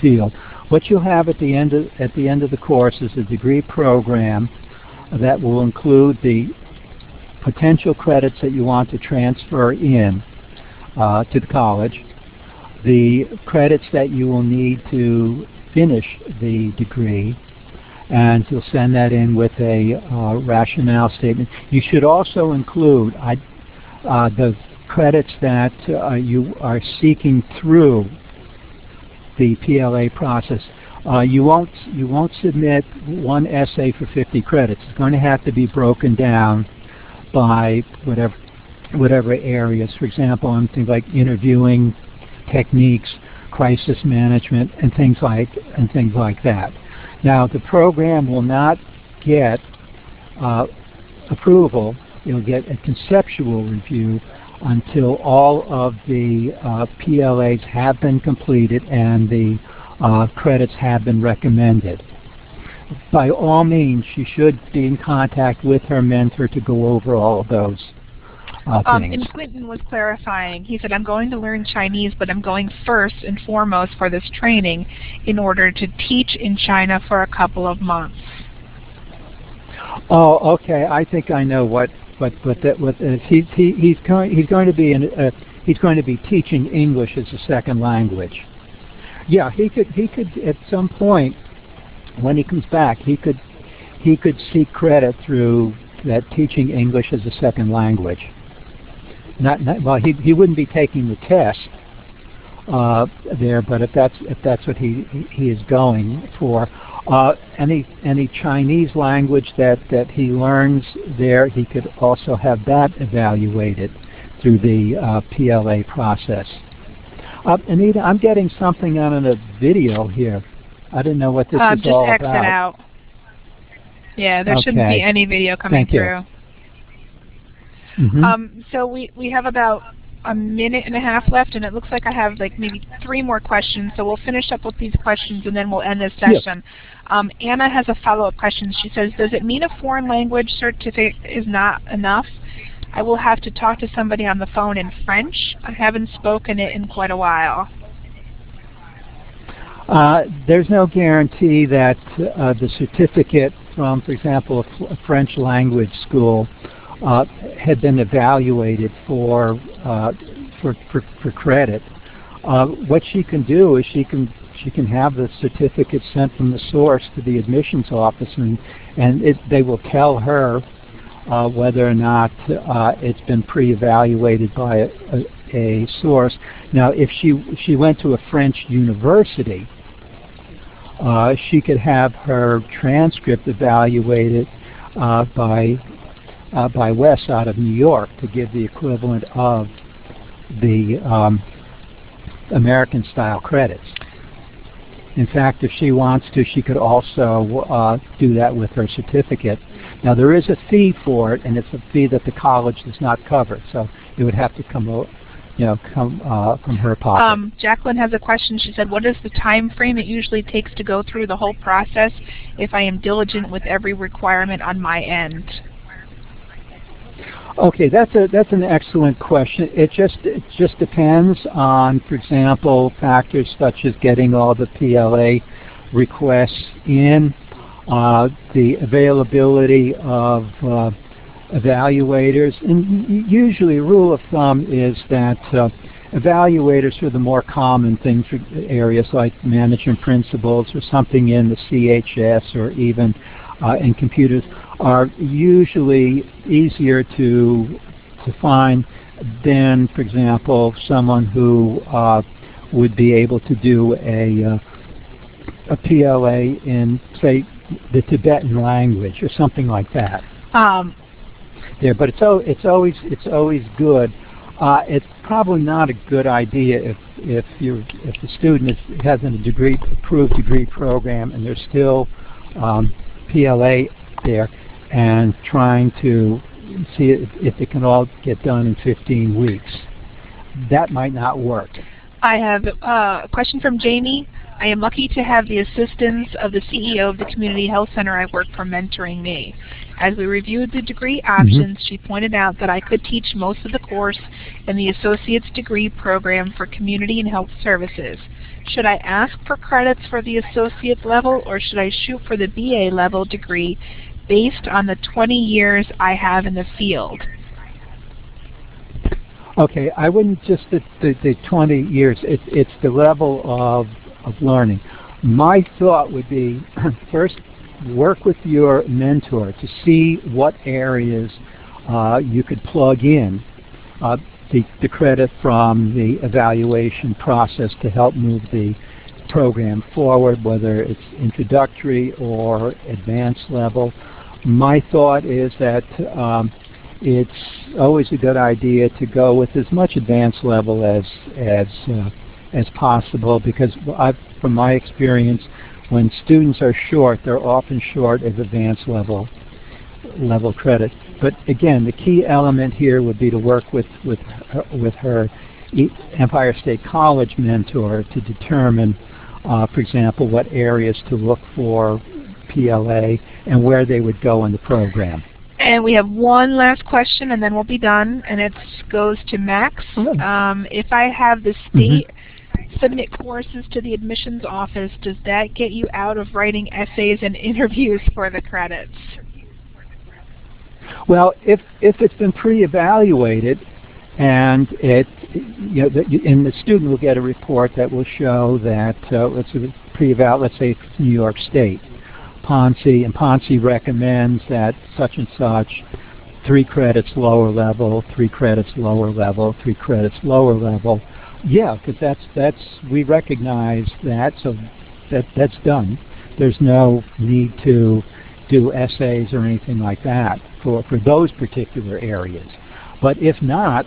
field. What you'll have at the end of the course is a degree program that will include the potential credits that you want to transfer in to the college. the credits that you will need to finish the degree, and you'll send that in with a rationale statement. You should also include the credits that you are seeking through the PLA process. You won't submit one essay for 50 credits. It's going to have to be broken down by whatever areas. For example, on things like interviewing techniques, crisis management, and things like that. Now, the program will not get approval. You'll get a conceptual review until all of the PLAs have been completed and the credits have been recommended. By all means, she should be in contact with her mentor to go over all of those things. And Quentin was clarifying. He said, I'm going to learn Chinese, but I'm going first and foremost for this training in order to teach in China for a couple of months. Oh, okay. I think I know what he's going to be teaching English as a second language. Yeah, he could at some point when he comes back, he could seek credit through that teaching English as a second language. Well, he wouldn't be taking the test there, but if that's what he is going for, any Chinese language that he learns there, he could also have that evaluated through the PLA process. Anita, I'm getting something on a video here. I didn't know what this is all about. Just exit out. Yeah, there shouldn't be any video coming through. Mm-hmm. So we have about a minute and a half left, and it looks like I have like maybe 3 more questions. So we'll finish up with these questions, and then we'll end this session. Yes. Anna has a follow-up question. She says, does it mean a foreign language certificate is not enough? I will have to talk to somebody on the phone in French. I haven't spoken it in quite a while. There's no guarantee that the certificate from, for example, a French language school had been evaluated for credit. What she can do is she can have the certificate sent from the source to the admissions office, and they will tell her whether or not it's been pre-evaluated by a source. Now, if she went to a French university, she could have her transcript evaluated by Wes out of New York to give the equivalent of the American-style credits. In fact, if she wants to, she could also do that with her certificate. Now, there is a fee for it, and it's a fee that the college does not cover, so it would have to come from her pocket. Jacqueline has a question. She said, what is the time frame it usually takes to go through the whole process if I am diligent with every requirement on my end? Okay, that's an excellent question. It just depends on, for example, factors such as getting all the PLA requests in, the availability of evaluators, and usually a rule of thumb is that evaluators for the more common things, for areas like management principles or something in the CHS or even in computers, are usually easier to find than, for example, someone who would be able to do a PLA in, say, the Tibetan language or something like that. There, but it's always good. It's probably not a good idea if the student has a approved degree program and there's still PLA there, and trying to see if it can all get done in 15 weeks. That might not work. I have a question from Jamie. I am lucky to have the assistance of the CEO of the community health center I work for mentoring me. As we reviewed the degree options, she pointed out that I could teach most of the course in the associate's degree program for community and health services. Should I ask for credits for the associate level, or should I shoot for the BA level degree based on the 20 years I have in the field? Okay, I wouldn't just the 20 years. It's the level of learning. My thought would be first work with your mentor to see what areas you could plug in the credit from the evaluation process to help move the program forward, whether it's introductory or advanced level. My thought is that it's always a good idea to go with as much advanced level as possible, because from my experience, when students are short, they're often short of advanced level credit. But again, the key element here would be to work with her Empire State College mentor to determine, for example, what areas to look for PLA and where they would go in the program. And we have one last question, and then we'll be done, and it goes to Max. If I have the state submit courses to the admissions office, does that get you out of writing essays and interviews for the credits? Well, if it's been pre-evaluated, and and the student will get a report that will show that let's say it's New York State, Ponce recommends that such and such, 3 credits lower level, 3 credits lower level, 3 credits lower level. Yeah, because that's we recognize that, so that's done. There's no need to do essays or anything like that for those particular areas. But if not,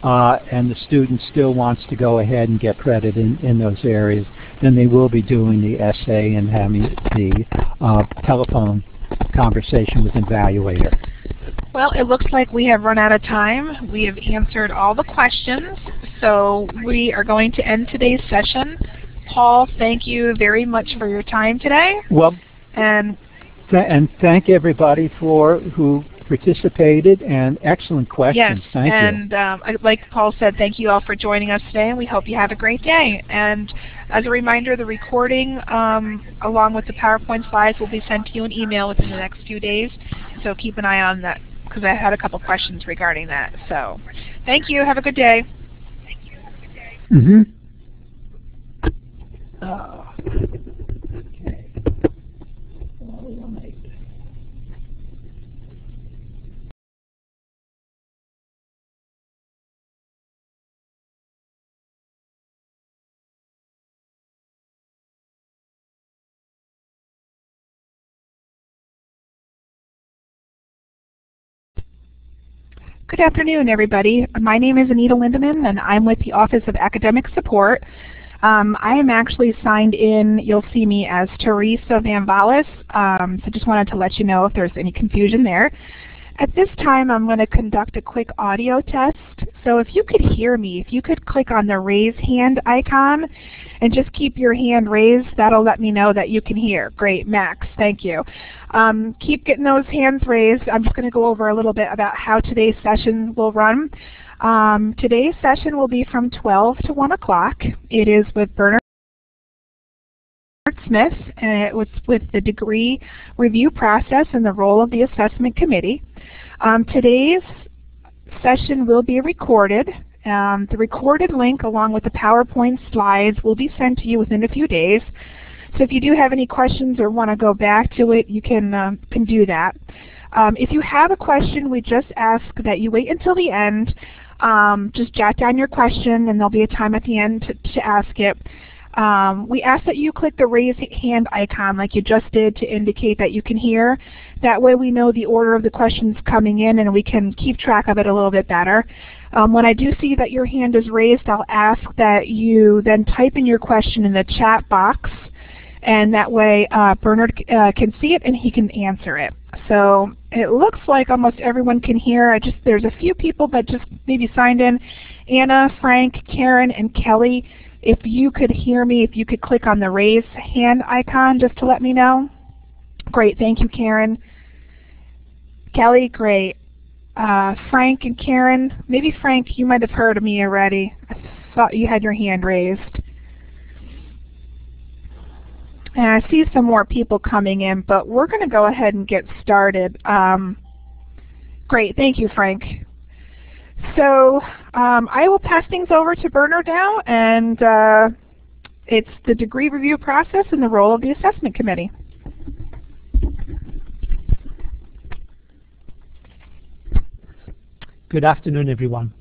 and the student still wants to go ahead and get credit in those areas, then they will be doing the essay and having the telephone conversation with an evaluator. Well, it looks like we have run out of time. We have answered all the questions, so we are going to end today's session. Paul, thank you very much for your time today. Well, and thank everybody who participated, and excellent questions. Yes, thank you. And like Paul said, thank you all for joining us today, and we hope you have a great day. And as a reminder, the recording along with the PowerPoint slides will be sent to you in email within the next few days, so keep an eye on that, because I had a couple questions regarding that. So thank you. Have a good day. Okay. Good afternoon, everybody. My name is Anita Lindeman, and I'm with the Office of Academic Support. I am actually signed in, you'll see me as Teresa Van Vallis, so just wanted to let you know if there's any confusion there. At this time, I'm going to conduct a quick audio test. So if you could hear me, if you could click on the raise hand icon and just keep your hand raised, that'll let me know that you can hear. Great, Max, thank you. Keep getting those hands raised. I'm just going to go over a little bit about how today's session will run. Today's session will be from 12 to 1 o'clock. It is with Bernard Smith, and it was with the degree review process and the role of the assessment committee. Today's session will be recorded. The recorded link along with the PowerPoint slides will be sent to you within a few days. So if you do have any questions or want to go back to it, you can do that. If you have a question, we just ask that you wait until the end. Just jot down your question, and there'll be a time at the end to ask it. We ask that you click the raise hand icon like you just did to indicate that you can hear. That way we know the order of the questions coming in, and we can keep track of it a little bit better. When I do see that your hand is raised, I'll ask that you then type in your question in the chat box, and that way Bernard can see it and he can answer it. So it looks like almost everyone can hear. There's a few people that just maybe signed in. Anna, Frank, Karen, and Kelly. If you could hear me, if you could click on the raise hand icon just to let me know. Great, thank you, Karen. Kelly, great. Frank and Karen, maybe Frank, you might have heard of me already. I thought you had your hand raised. And I see some more people coming in, but we're going to go ahead and get started. Great, thank you, Frank. So I will pass things over to Bernard now, and it's the degree review process and the role of the assessment committee. Good afternoon, everyone.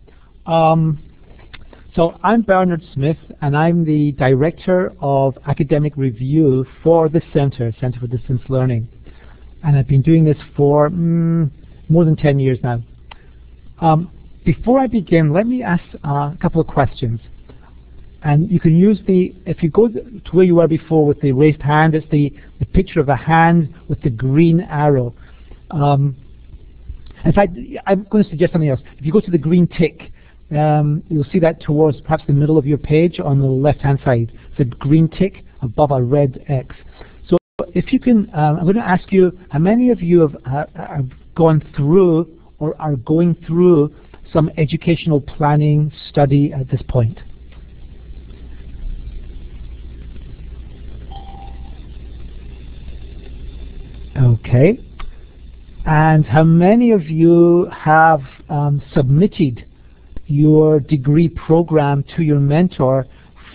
So I'm Bernard Smith, and I'm the Director of Academic Review for the Center for Distance Learning. And I've been doing this for more than 10 years now. Before I begin, let me ask a couple of questions. And you can use if you go to where you were before with the raised hand, it's the picture of a hand with the green arrow. In fact, I'm going to suggest something else. If you go to the green tick, you'll see that towards perhaps the middle of your page on the left-hand side. It's a green tick above a red X. So if you can, I'm going to ask you, how many of you have gone through or are going through some educational planning study at this point? Okay. And how many of you have submitted your degree program to your mentor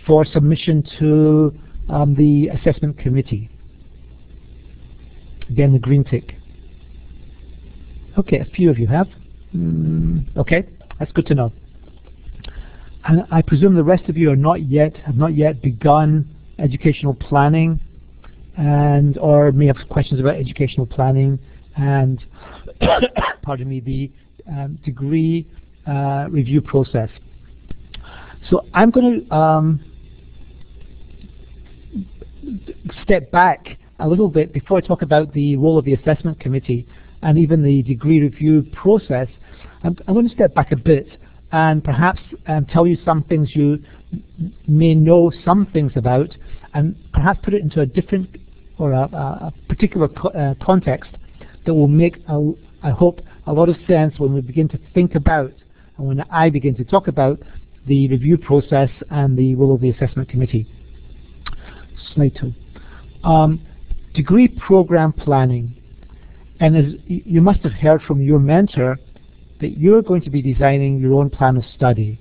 for submission to the assessment committee? Again, the green tick. Okay, a few of you have. Okay, that's good to know. And I presume the rest of you have not yet begun educational planning, or may have questions about educational planning and pardon me, the degree review process. So I'm going to step back a little bit before I talk about the role of the assessment committee and even the degree review process. I'm going to step back a bit and perhaps tell you some things you may know some things about, and perhaps put it into a different or a particular context that will make, I hope, a lot of sense when we begin to think about, and when I begin to talk about, the review process and the role of the assessment committee. Slide 2. Degree program planning. And as you must have heard from your mentor, that you're going to be designing your own plan of study.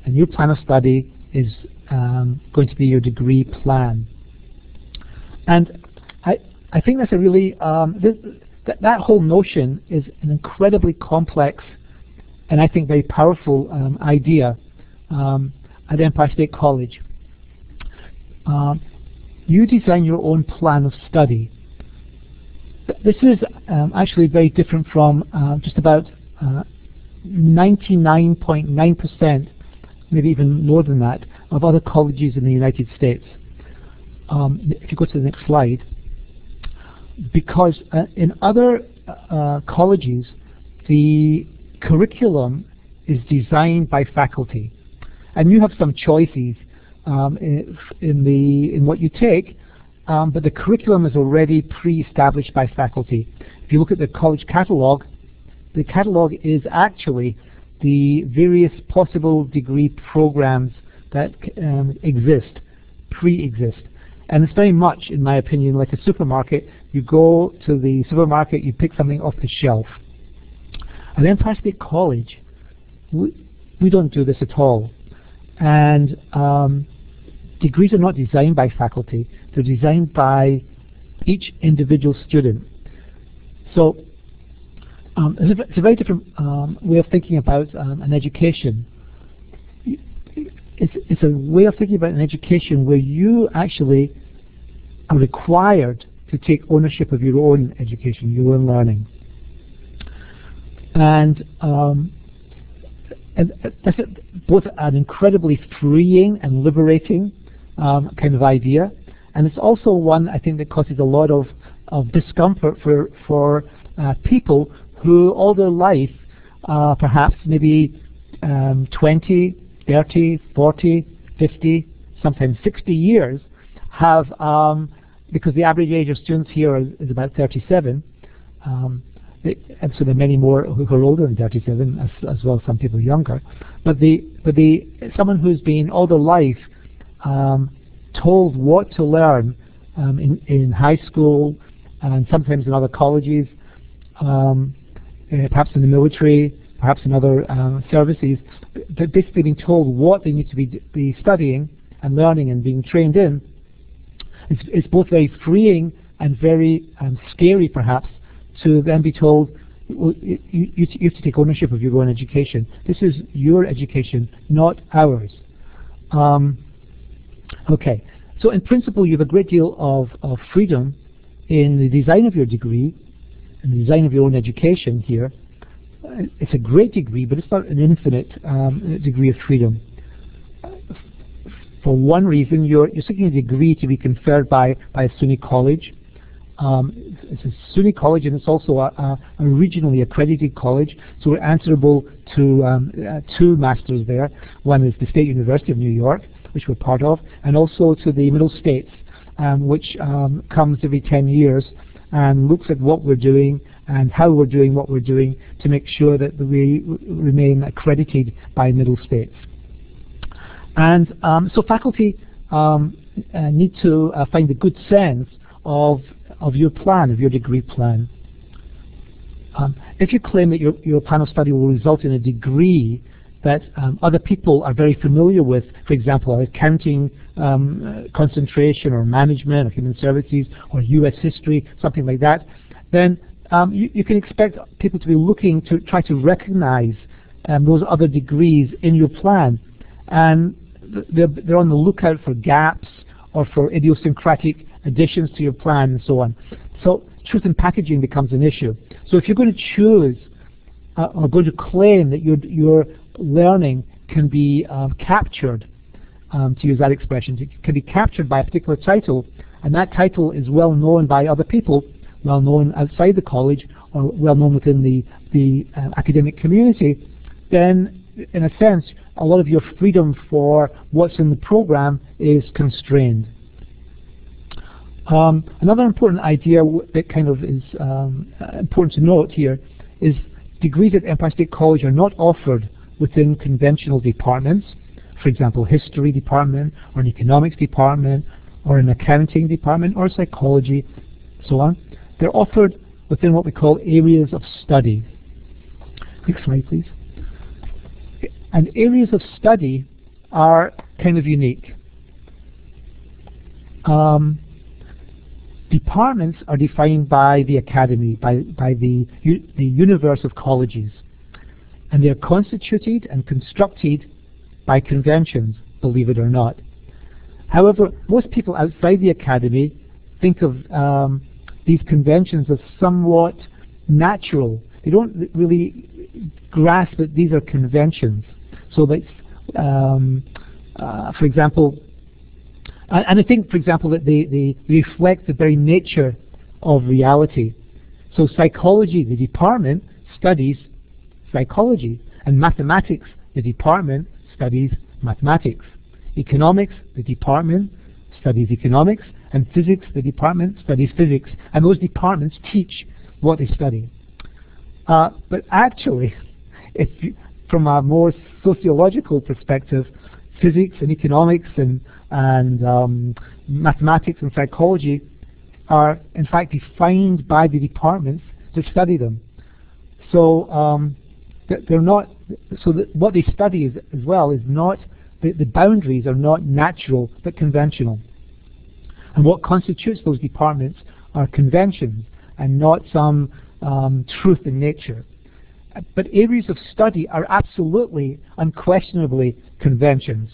And your plan of study is going to be your degree plan. And I think that's a really, that whole notion is an incredibly complex and I think very powerful idea at Empire State College. You design your own plan of study. This is actually very different from just about 99.9%, maybe even more than that, of other colleges in the United States. If you go to the next slide. Because in other colleges, the curriculum is designed by faculty, and you have some choices in what you take, but the curriculum is already pre-established by faculty. If you look at the college catalog, the catalog is actually the various possible degree programs that pre-exist. And it's very much, in my opinion, like a supermarket. You go to the supermarket, you pick something off the shelf. At Empire State College, we don't do this at all. And degrees are not designed by faculty. They're designed by each individual student. So it's a very different way of thinking about an education. It's a way of thinking about an education where you actually are required to take ownership of your own education, your own learning. And that's both an incredibly freeing and liberating kind of idea, and it's also one, I think, that causes a lot of discomfort for people who all their life, perhaps maybe 20, 30, 40, 50, sometimes 60 years, have, because the average age of students here is about 37, and so there are many more who are older than 37, as well as some people younger. But someone who's been all their life told what to learn in high school and sometimes in other colleges, perhaps in the military, perhaps in other services, they're basically being told what they need to be studying and learning and being trained in. It's both very freeing and very scary, perhaps, to then be told, well, you have to take ownership of your own education. This is your education, not ours. Okay, so in principle, you have a great deal of freedom in the design of your degree and the design of your own education here. It's a great degree, but it's not an infinite degree of freedom. For one reason, you're seeking a degree to be conferred by a SUNY college. It's a SUNY college, and it's also a regionally accredited college, so we're answerable to two masters there. One is the State University of New York, which we're part of, and also to the Middle States, which comes every 10 years and looks at what we're doing and how we're doing what we're doing to make sure that we remain accredited by Middle States. And so faculty need to find a good sense of your plan, of your degree plan. If you claim that your plan of study will result in a degree that other people are very familiar with, for example, accounting concentration or management or human services or US history, something like that, then you can expect people to be looking to try to recognize those other degrees in your plan. And they're on the lookout for gaps or for idiosyncratic additions to your plan and so on. So truth in packaging becomes an issue. So if you're going to choose or going to claim that your learning can be captured, to use that expression, it can be captured by a particular title, and that title is well known by other people, well known outside the college, or well known within the academic community, then in a sense, a lot of your freedom for what's in the program is constrained. Another important idea that kind of is important to note here is degrees at Empire State College are not offered within conventional departments, for example, history department, or an economics department, or an accounting department, or psychology, so on. They're offered within what we call areas of study. Next slide, please. And areas of study are kind of unique. Departments are defined by the academy, by the universe of colleges. And they're constituted and constructed by conventions, believe it or not. However, most people outside the academy think of these conventions as somewhat natural. They don't really grasp that these are conventions. So that, for example, and I think, for example, that they reflect the very nature of reality. So psychology, the department, studies psychology, and mathematics, the department, studies mathematics. Economics, the department, studies economics, and physics, the department, studies physics. And those departments teach what they study. But actually, if you, from a more sociological perspective, physics and economics and mathematics and psychology are in fact defined by the departments that study them. So they're not. So that what they study is, as well is not. The boundaries are not natural but conventional. And what constitutes those departments are conventions and not some truth in nature. But areas of study are absolutely, unquestionably conventions.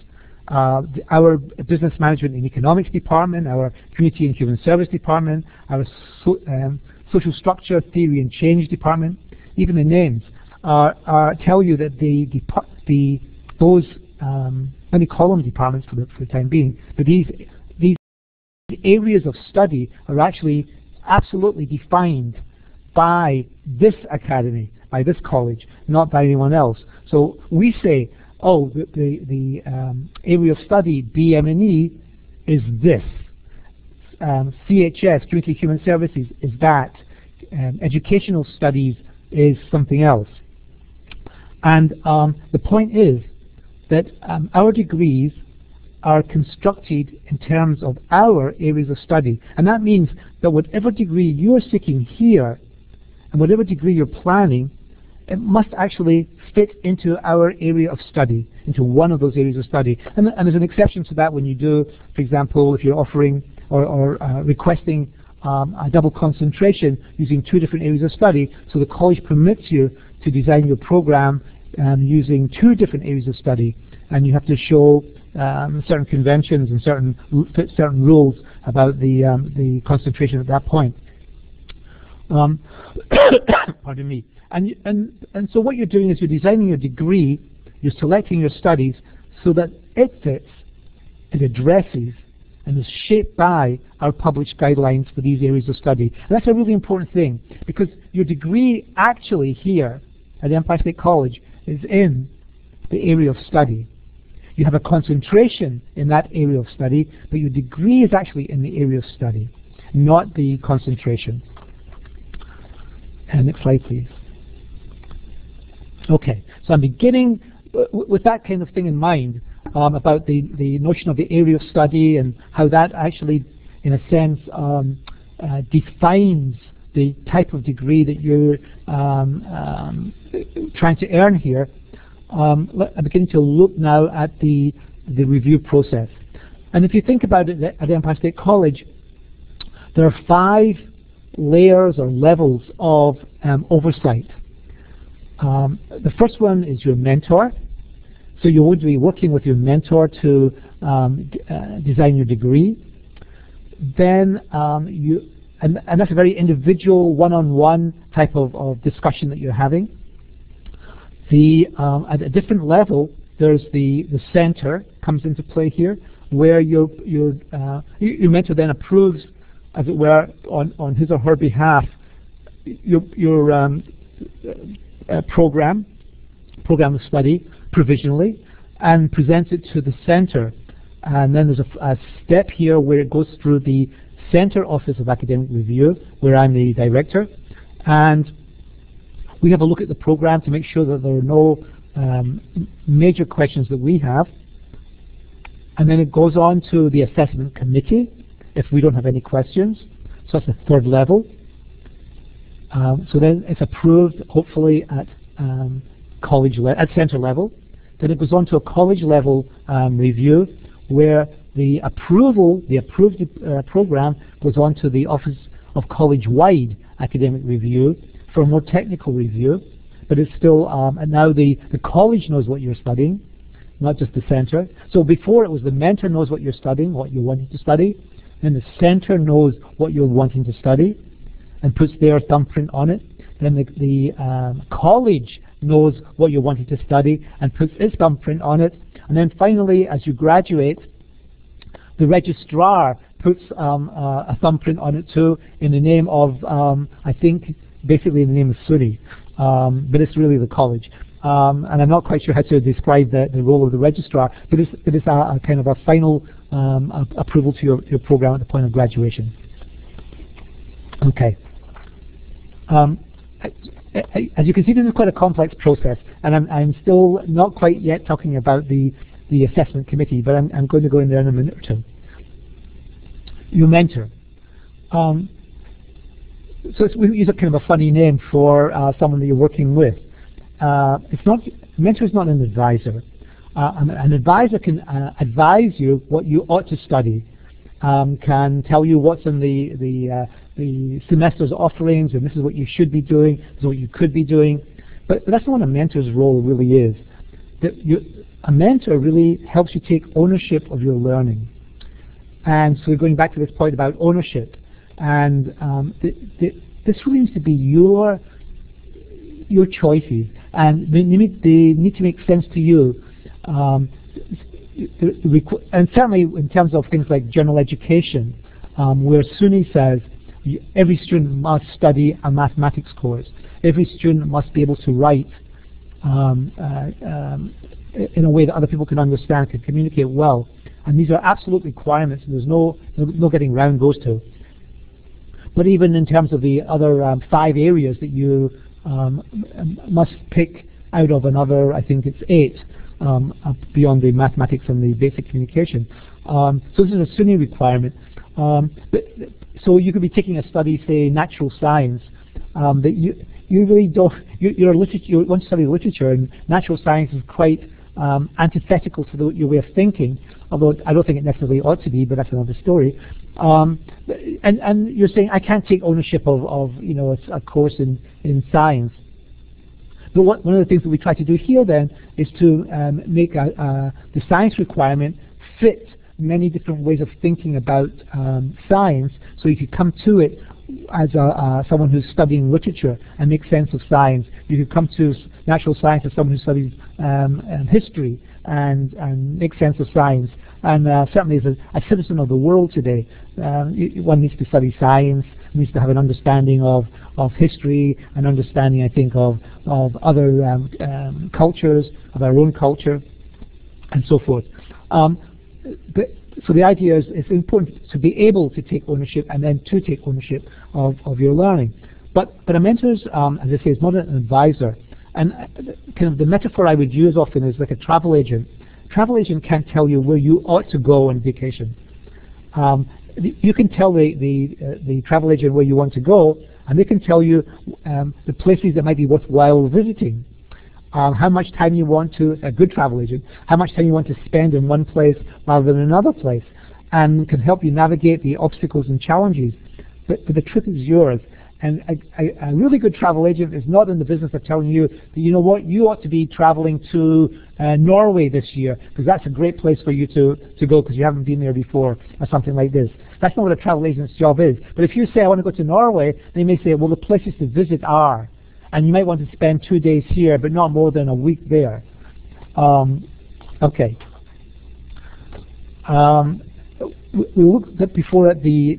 Our business management and economics department, our community and human service department, our social structure, theory and change department, even the names tell you that those let me call them departments for the time being, but these areas of study are actually absolutely defined by this academy, by this college, not by anyone else. So we say, oh, the area of study, BM&E, is this. CHS, Community Human Services, is that. Educational studies is something else. And the point is that our degrees are constructed in terms of our areas of study. And that means that whatever degree you're seeking here, and whatever degree you're planning, it must actually fit into our area of study, into one of those areas of study. And there's an exception to that when you do, for example, if you're offering or requesting a double concentration using 2 different areas of study, so the college permits you to design your program using 2 different areas of study, and you have to show certain conventions and certain rules about the concentration at that point. Pardon me. And so what you're doing is you're designing your degree, you're selecting your studies so that it fits, it addresses, and is shaped by our published guidelines for these areas of study. And that's a really important thing, because your degree actually here at Empire State College is in the area of study. You have a concentration in that area of study, but your degree is actually in the area of study, not the concentration. And next slide, please. Okay, so I'm beginning with that kind of thing in mind, about the notion of the area of study and how that actually, in a sense, defines the type of degree that you're trying to earn here. I'm beginning to look now at the review process. And if you think about it at Empire State College, there are 5 layers or levels of oversight. The first one is your mentor. So you would be working with your mentor to design your degree. Then and that's a very individual, one-on-one type of discussion that you're having. At a different level, there's the center comes into play here, where your mentor then approves, as it were, on his or her behalf, your program of study provisionally, and presents it to the center. And then there's a step here where it goes through the Center Office of Academic Review, where I'm the director, and we have a look at the program to make sure that there are no major questions that we have. And then it goes on to the assessment committee if we don't have any questions. So that's the 3rd level. So then it's approved, hopefully, at center level. Then it goes on to a college level review, where the approved program goes on to the Office of College-wide Academic Review for a more technical review. But it's still, and now the college knows what you're studying, not just the center. So before it was the mentor knows what you're studying, what you're wanting to study, and the center knows what you're wanting to study and puts their thumbprint on it. Then the college knows what you're wanting to study and puts its thumbprint on it. And then finally, as you graduate, the registrar puts a thumbprint on it too, in the name of, I think, basically in the name of SUNY, but it's really the college. And I'm not quite sure how to describe the role of the registrar, but it's a kind of a final approval to your program at the point of graduation. Okay. As you can see, this is quite a complex process, and I'm still not quite yet talking about the assessment committee, but I'm going to go in there in a minute or two. Your mentor. So we use a kind of a funny name for someone that you're working with. Mentor is not an advisor. An advisor can advise you what you ought to study, can tell you what's in the semester's offerings, and this is what you should be doing, this is what you could be doing. But that's not what a mentor's role really is. A mentor really helps you take ownership of your learning. And so we're going back to this point about ownership. And this really needs to be your choices, and they need to make sense to you. And certainly in terms of things like general education, where SUNY says every student must study a mathematics course. Every student must be able to write in a way that other people can understand, can communicate well. And these are absolute requirements, and there's no getting around those two. But even in terms of the other 5 areas that you must pick out of another, I think it's 8, beyond the mathematics and the basic communication. So this is a SUNY requirement. So you could be taking a study, say natural science, that you really don't. You want to study literature, and natural science is quite antithetical to your way of thinking. Although I don't think it necessarily ought to be, but that's another story. And you're saying I can't take ownership of a course in science. But one of the things that we try to do here then is to make the science requirement fit many different ways of thinking about science, so you could come to it as someone who's studying literature and make sense of science. You could come to natural science as someone who studies history and make sense of science. And certainly as a citizen of the world today, one needs to study science, needs to have an understanding of history, an understanding, I think, of other cultures, of our own culture, and so forth. So the idea is it's important to be able to take ownership and then to take ownership of your learning. But a mentor, as I say, is not an advisor. And kind of the metaphor I would use often is like a travel agent. Travel agent can't tell you where you ought to go on vacation. You can tell the travel agent where you want to go, and they can tell you the places that might be worthwhile visiting. How much time you want to, a good travel agent, how much time you want to spend in one place rather than another place, and can help you navigate the obstacles and challenges. But the trip is yours. And a really good travel agent is not in the business of telling you that, you know what, you ought to be traveling to Norway this year, because that's a great place for you to go because you haven't been there before, or something like this. That's not what a travel agent's job is. But if you say, I want to go to Norway, they may say, well, the places to visit are. And you might want to spend 2 days here, but not more than a week there. Okay. We looked at before at the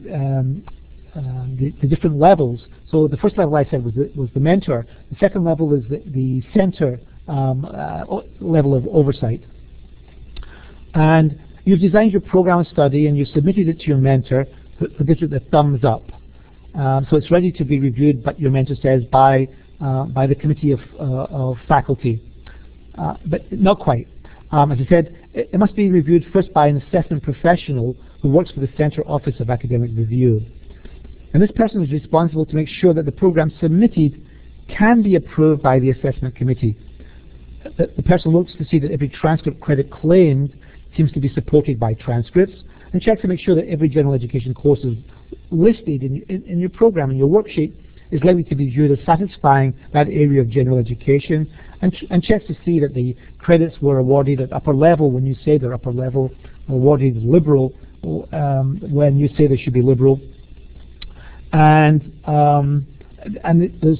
different levels. So the first level I said was the mentor. The second level is the center level of oversight. And you've designed your program of study and you submitted it to your mentor, who gives it the thumbs up. So it's ready to be reviewed, but your mentor says by the committee of faculty, but not quite. As I said, it must be reviewed first by an assessment professional who works for the Center Office of Academic Review. And this person is responsible to make sure that the program submitted can be approved by the assessment committee. The person looks to see that every transcript credit claimed seems to be supported by transcripts, and checks to make sure that every general education course is listed in your program, in your worksheet, is likely to be viewed as satisfying that area of general education, and checks to see that the credits were awarded at upper level when you say they're upper level, awarded liberal when you say they should be liberal. And there's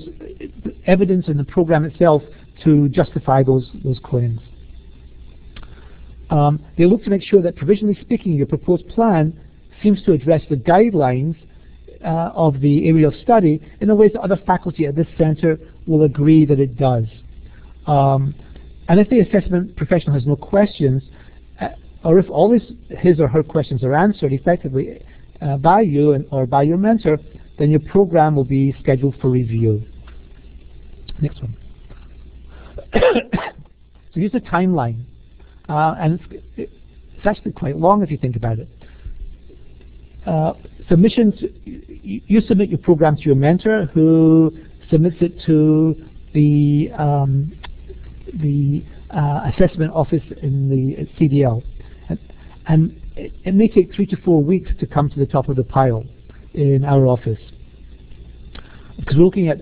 evidence in the program itself to justify those claims. They look to make sure that, provisionally speaking, your proposed plan seems to address the guidelines of the area of study in a way that other faculty at this center will agree that it does. And if the assessment professional has no questions, or if all his or her questions are answered effectively by you or by your mentor, then your program will be scheduled for review. Next one. So here's a timeline. And it's actually quite long if you think about it. Submissions, you submit your program to your mentor, who submits it to the assessment office in the CDL. And it may take 3 to 4 weeks to come to the top of the pile in our office, because we're looking at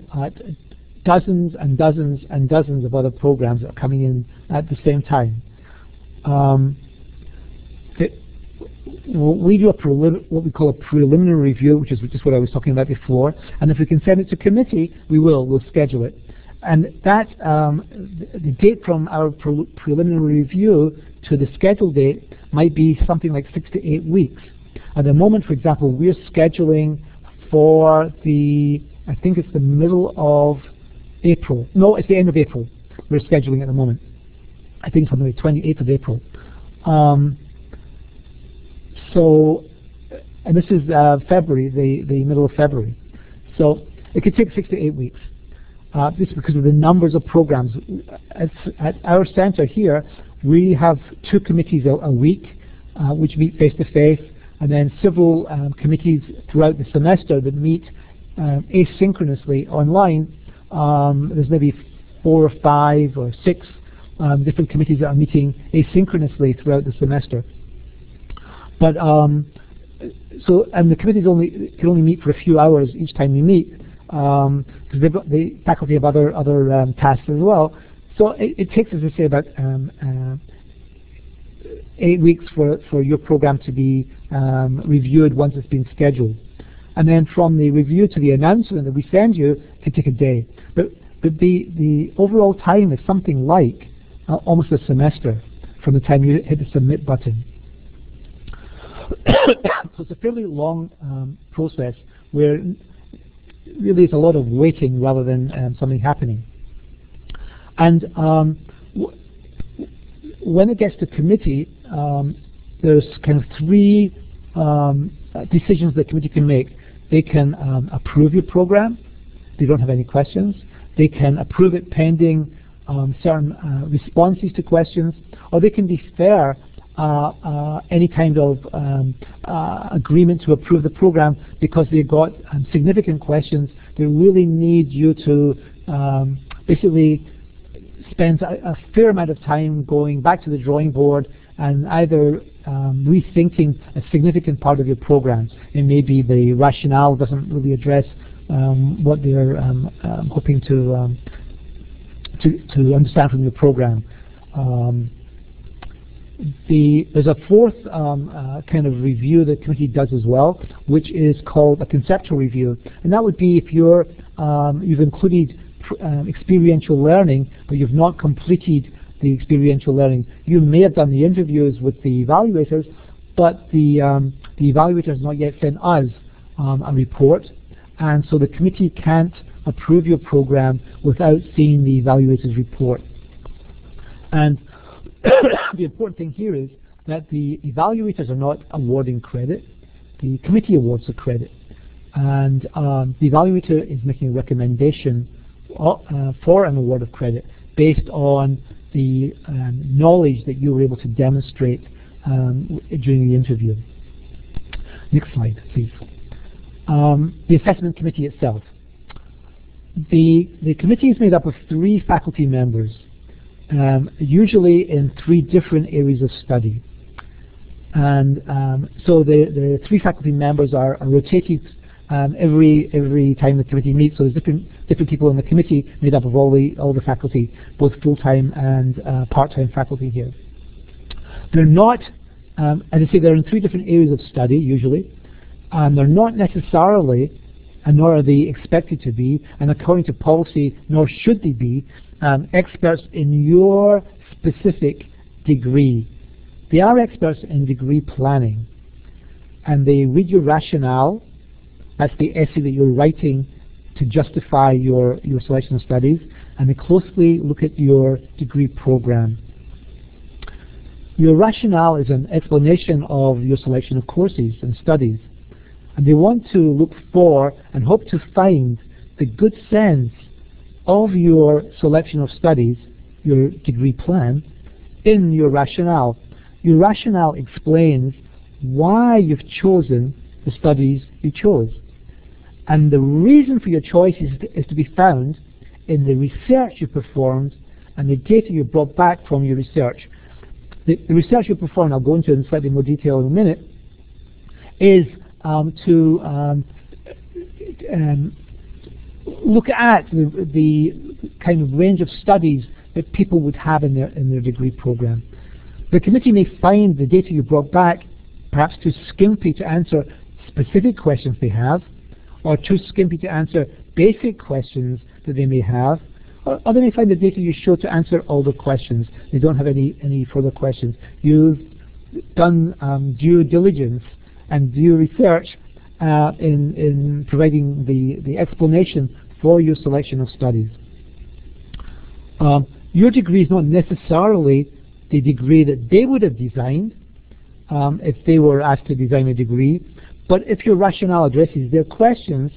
dozens and dozens and dozens of other programs that are coming in at the same time. We do what we call a preliminary review, which is just what I was talking about before, and if we can send it to committee, we'll schedule it. And that the date from our preliminary review to the scheduled date might be something like 6 to 8 weeks. At the moment, for example, we're scheduling for I think it's the middle of April. No, it's the end of April. We're scheduling at the moment. I think it's on the 28th of April. And this is February, the middle of February. So it could take 6 to 8 weeks. This is because of the numbers of programs. At our center here, we have 2 committees a week, which meet face-to-face, and then several committees throughout the semester that meet asynchronously online, there's maybe 4 or 5 or 6 different committees that are meeting asynchronously throughout the semester. But and the committees can only meet for a few hours each time you meet, because the faculty have other tasks as well. So it takes, as I say, about 8 weeks for your program to be reviewed once it's been scheduled. And then from the review to the announcement that we send you, it can take a day. But the overall time is something like almost a semester from the time you hit the submit button. So it's a fairly long process where really it's a lot of waiting rather than something happening. And when it gets to committee, there's kind of 3 decisions the committee can make. They can approve your program. They don't have any questions. They can approve it pending certain responses to questions, or they can defer any kind of agreement to approve the program because they've got significant questions. They really need you to basically spend a fair amount of time going back to the drawing board and either rethinking a significant part of your program. It may be the rationale doesn't really address what they're hoping to understand from your program. There's a 4th kind of review that the committee does as well, which is called a conceptual review, and that would be if you've included experiential learning, but you've not completed the experiential learning. You may have done the interviews with the evaluators, but the evaluator has not yet sent us a report, and so the committee can't approve your program without seeing the evaluator's report. And the important thing here is that the evaluators are not awarding credit. The committee awards the credit. And the evaluator is making a recommendation for an award of credit based on the knowledge that you were able to demonstrate during the interview. Next slide, please. The assessment committee itself. The committee is made up of 3 faculty members, usually in 3 different areas of study. And so the 3 faculty members are rotated every time the committee meets. So there's different people in the committee made up of all the faculty, both full-time and part-time faculty here. They're not, as I say, they're in 3 different areas of study usually, and they're not necessarily, and nor are they expected to be, and according to policy, nor should they be, experts in your specific degree. They are experts in degree planning, and they read your rationale. That's the essay that you're writing to justify your selection of studies, and they closely look at your degree program. Your rationale is an explanation of your selection of courses and studies, and they want to look for and hope to find the good sense of your selection of studies, your degree plan, in your rationale. Your rationale explains why you've chosen the studies you chose. And the reason for your choice is to be found in the research you performed and the data you brought back from your research. The research you performed, I'll go into in slightly more detail in a minute, is to look at the kind of range of studies that people would have in their degree program. The committee may find the data you brought back perhaps too skimpy to answer specific questions they have, or too skimpy to answer basic questions that they may have, or they may find the data you show to answer all the questions. They don't have any further questions. You've done due diligence and due research in providing the explanation for your selection of studies. Your degree is not necessarily the degree that they would have designed if they were asked to design a degree, but if your rationale addresses their questions,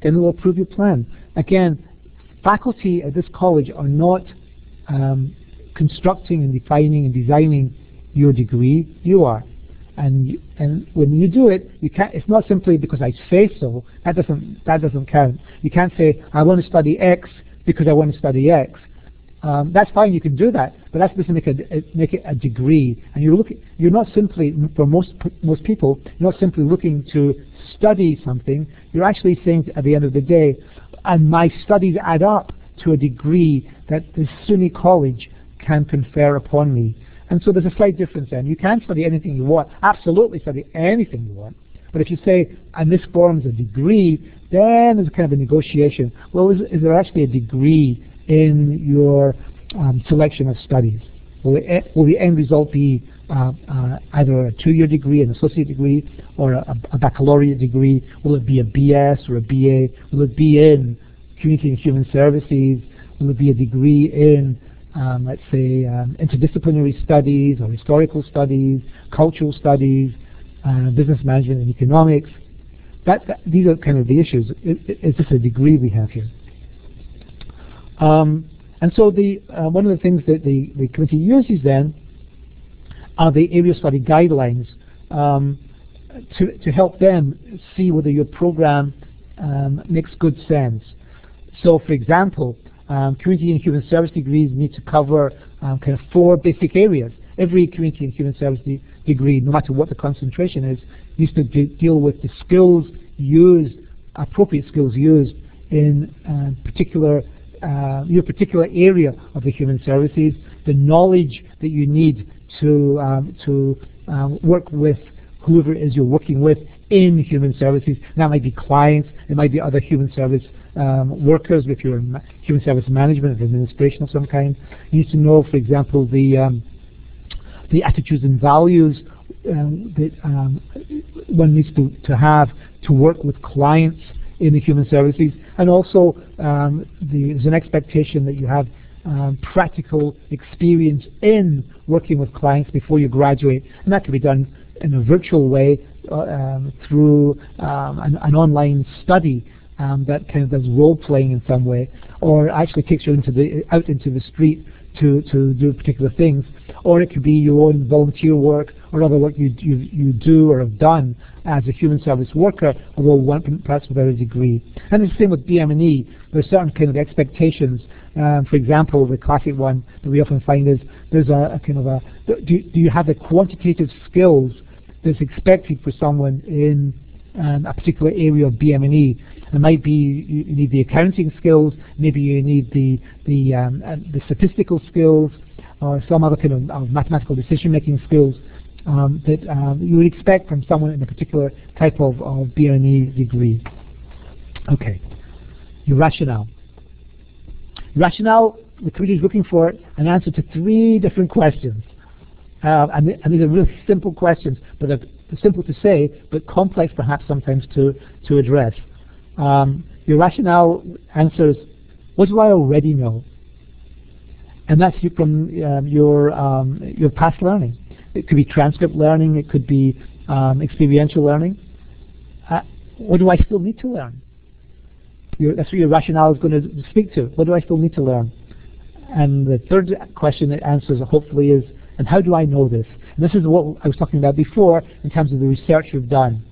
then they'll approve your plan. Again, faculty at this college are not constructing and defining and designing your degree. You are. And when you do it, you can't. It's not simply because I say so. That doesn't count. You can't say I want to study X, because I want to study X. That's fine, you can do that, but that doesn't make it a degree. And you're not simply, for most people, you're not simply looking to study something. You're actually saying at the end of the day, and my studies add up to a degree that the SUNY college can confer upon me. And so there's a slight difference then. You can study anything you want, absolutely study anything you want. But if you say, and this forms a degree, then there's kind of a negotiation. Well, is there actually a degree in your selection of studies? Will the end result be either a 2-year degree, an associate degree, or a baccalaureate degree? Will it be a BS or a BA? Will it be in community and human services? Will it be a degree in, let's say, interdisciplinary studies or historical studies, cultural studies, business management and economics? These are kind of the issues. It's just a degree we have here. And so one of the things that the committee uses then are the area study guidelines to help them see whether your program makes good sense. So, for example, community and human service degrees need to cover kind of 4 basic areas. Every community and human service degree, no matter what the concentration is, needs to deal with the skills used, appropriate skills used in your particular area of the human services, the knowledge that you need to work with whoever it is you're working with in human services. And that might be clients, it might be other human service workers if you're in human service management or administration of some kind. You need to know, for example, the attitudes and values that one needs to have to work with clients in the human services, and also there's an expectation that you have practical experience in working with clients before you graduate, and that can be done in a virtual way through an online study that kind of does role playing in some way, or actually takes you out into the street to do particular things, or it could be your own volunteer work or other work you do or have done as a human service worker, although perhaps without a degree. And it's the same with BM&E. There's certain kind of expectations. For example, the classic one that we often find is there's a kind of do you have the quantitative skills that's expected for someone in a particular area of BM&E. It might be you need the accounting skills, maybe you need the statistical skills, or some other kind of mathematical decision-making skills that you would expect from someone in a particular type of BM&E degree. Okay, your rationale. Rationale, the committee is looking for an answer to 3 different questions. And these are really simple questions, but they're simple to say, but complex perhaps sometimes to address. Your rationale answers, what do I already know? And that's from your past learning. It could be transcript learning, it could be experiential learning. What do I still need to learn? That's what your rationale is going to speak to. What do I still need to learn? And the third question it answers hopefully is, and how do I know this? And this is what I was talking about before in terms of the research you've done.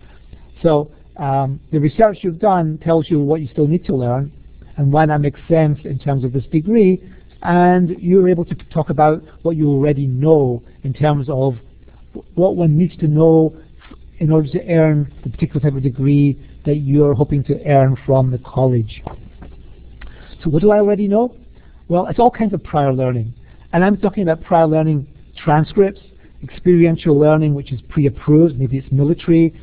So the research you've done tells you what you still need to learn and why that makes sense in terms of this degree, and you're able to talk about what you already know in terms of what one needs to know in order to earn the particular type of degree that you're hoping to earn from the college. So what do I already know? Well, it's all kinds of prior learning. And I'm talking about prior learning transcripts, experiential learning, which is pre-approved. Maybe it's military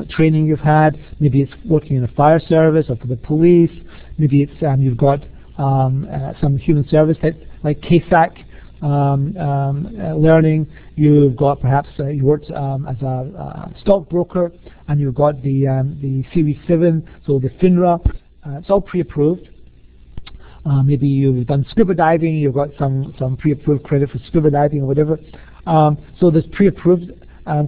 training you've had. Maybe it's working in the fire service or for the police. Maybe it's you've got some human service like KSAC learning. You've got perhaps you worked as a stockbroker, and you've got the Series 7, so the FINRA. It's all pre-approved. Maybe you've done scuba diving, you've got some pre-approved credit for scuba diving or whatever. So there's pre-approved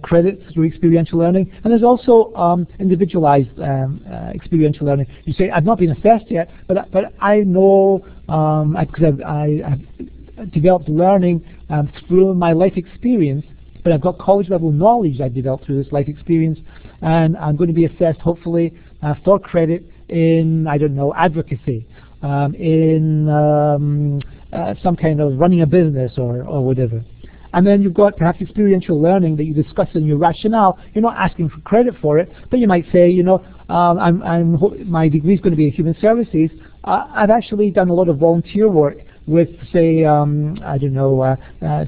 credits through experiential learning, and there's also individualized experiential learning. You say, I've not been assessed yet, but I know because I've developed learning through my life experience, but I've got college level knowledge I've developed through this life experience, and I'm going to be assessed hopefully for credit in, I don't know, advocacy, in some kind of running a business or whatever. And then you've got perhaps experiential learning that you discuss in your rationale. You're not asking for credit for it, but you might say, you know, my degree is going to be in human services. I've actually done a lot of volunteer work with, say, I don't know,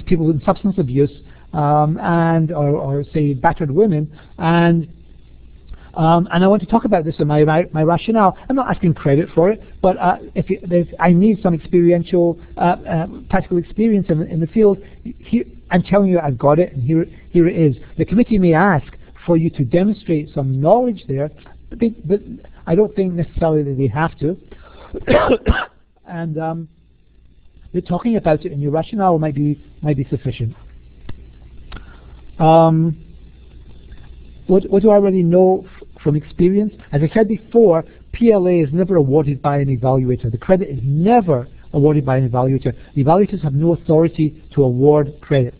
people with substance abuse, or say battered women, and I want to talk about this in my rationale. I'm not asking credit for it, but if I need some experiential, practical experience in the field, here, I'm telling you I've got it, and here it is. The committee may ask for you to demonstrate some knowledge there, but I don't think necessarily that they have to. And they're talking about it in your rationale might be sufficient. What do I already know from experience? As I said before, PLA is never awarded by an evaluator. The credit is never awarded by an evaluator. The evaluators have no authority to award credit.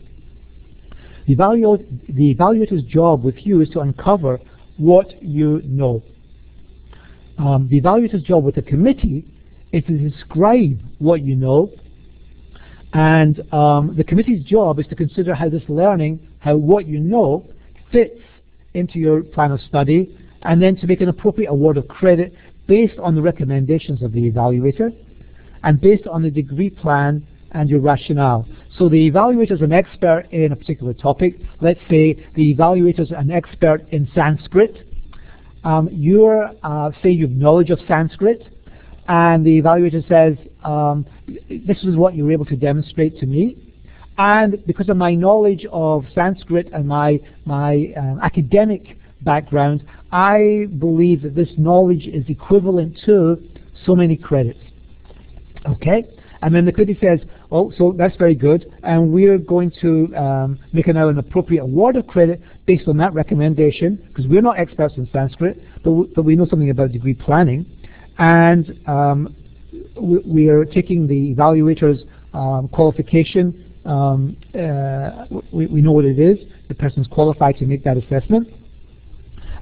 The evaluator's job with you is to uncover what you know. The evaluator's job with the committee is to describe what you know, and the committee's job is to consider how this learning, how what you know, fits into your plan of study, and then to make an appropriate award of credit based on the recommendations of the evaluator and based on the degree plan and your rationale. So the evaluator is an expert in a particular topic. Let's say the evaluator is an expert in Sanskrit. Say you have knowledge of Sanskrit, and the evaluator says, this is what you were able to demonstrate to me. And because of my knowledge of Sanskrit and my academic background, I believe that this knowledge is equivalent to so many credits. Okay? And then the committee says, oh, so that's very good, and we're going to make now an appropriate award of credit based on that recommendation, because we're not experts in Sanskrit, but we know something about degree planning, and we are taking the evaluator's qualification. We know what it is. The person is qualified to make that assessment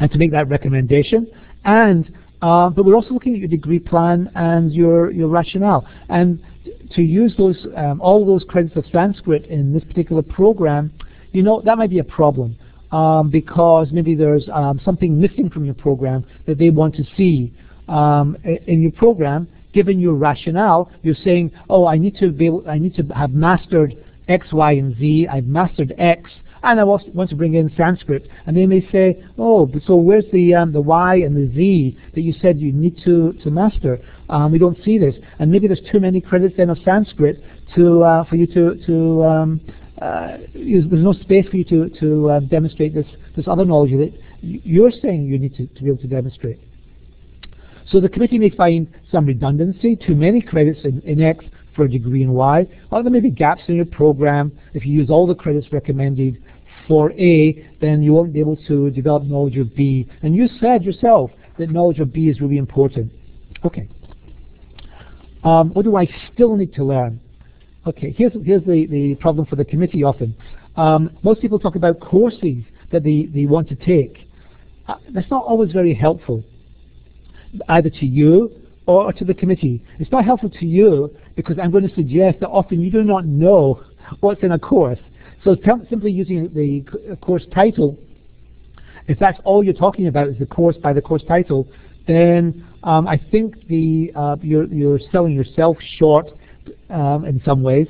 and to make that recommendation. And but we're also looking at your degree plan and your rationale. And to use those all those credits of Sanskrit in this particular program, you know, that might be a problem because maybe there's something missing from your program that they want to see in your program. Given your rationale, you're saying, oh, I need to have mastered X, Y, and Z. I've mastered X, and I want to bring in Sanskrit. And they may say, oh, so where's the Y and the Z that you said you need to master? We don't see this, and maybe there's too many credits then of Sanskrit for you to there's no space for you to demonstrate this other knowledge that you're saying you need to be able to demonstrate. So the committee may find some redundancy, too many credits in X for a degree in Y, or there may be gaps in your program. If you use all the credits recommended for A, then you won't be able to develop knowledge of B. And you said yourself that knowledge of B is really important. Okay. What do I still need to learn? Okay, here's the problem for the committee often. Most people talk about courses that they want to take. That's not always very helpful, either to you or to the committee. It's not helpful to you because I'm going to suggest that often you do not know what's in a course. So simply using the course title, if that's all you're talking about is the course by the course title, then I think you're selling yourself short in some ways,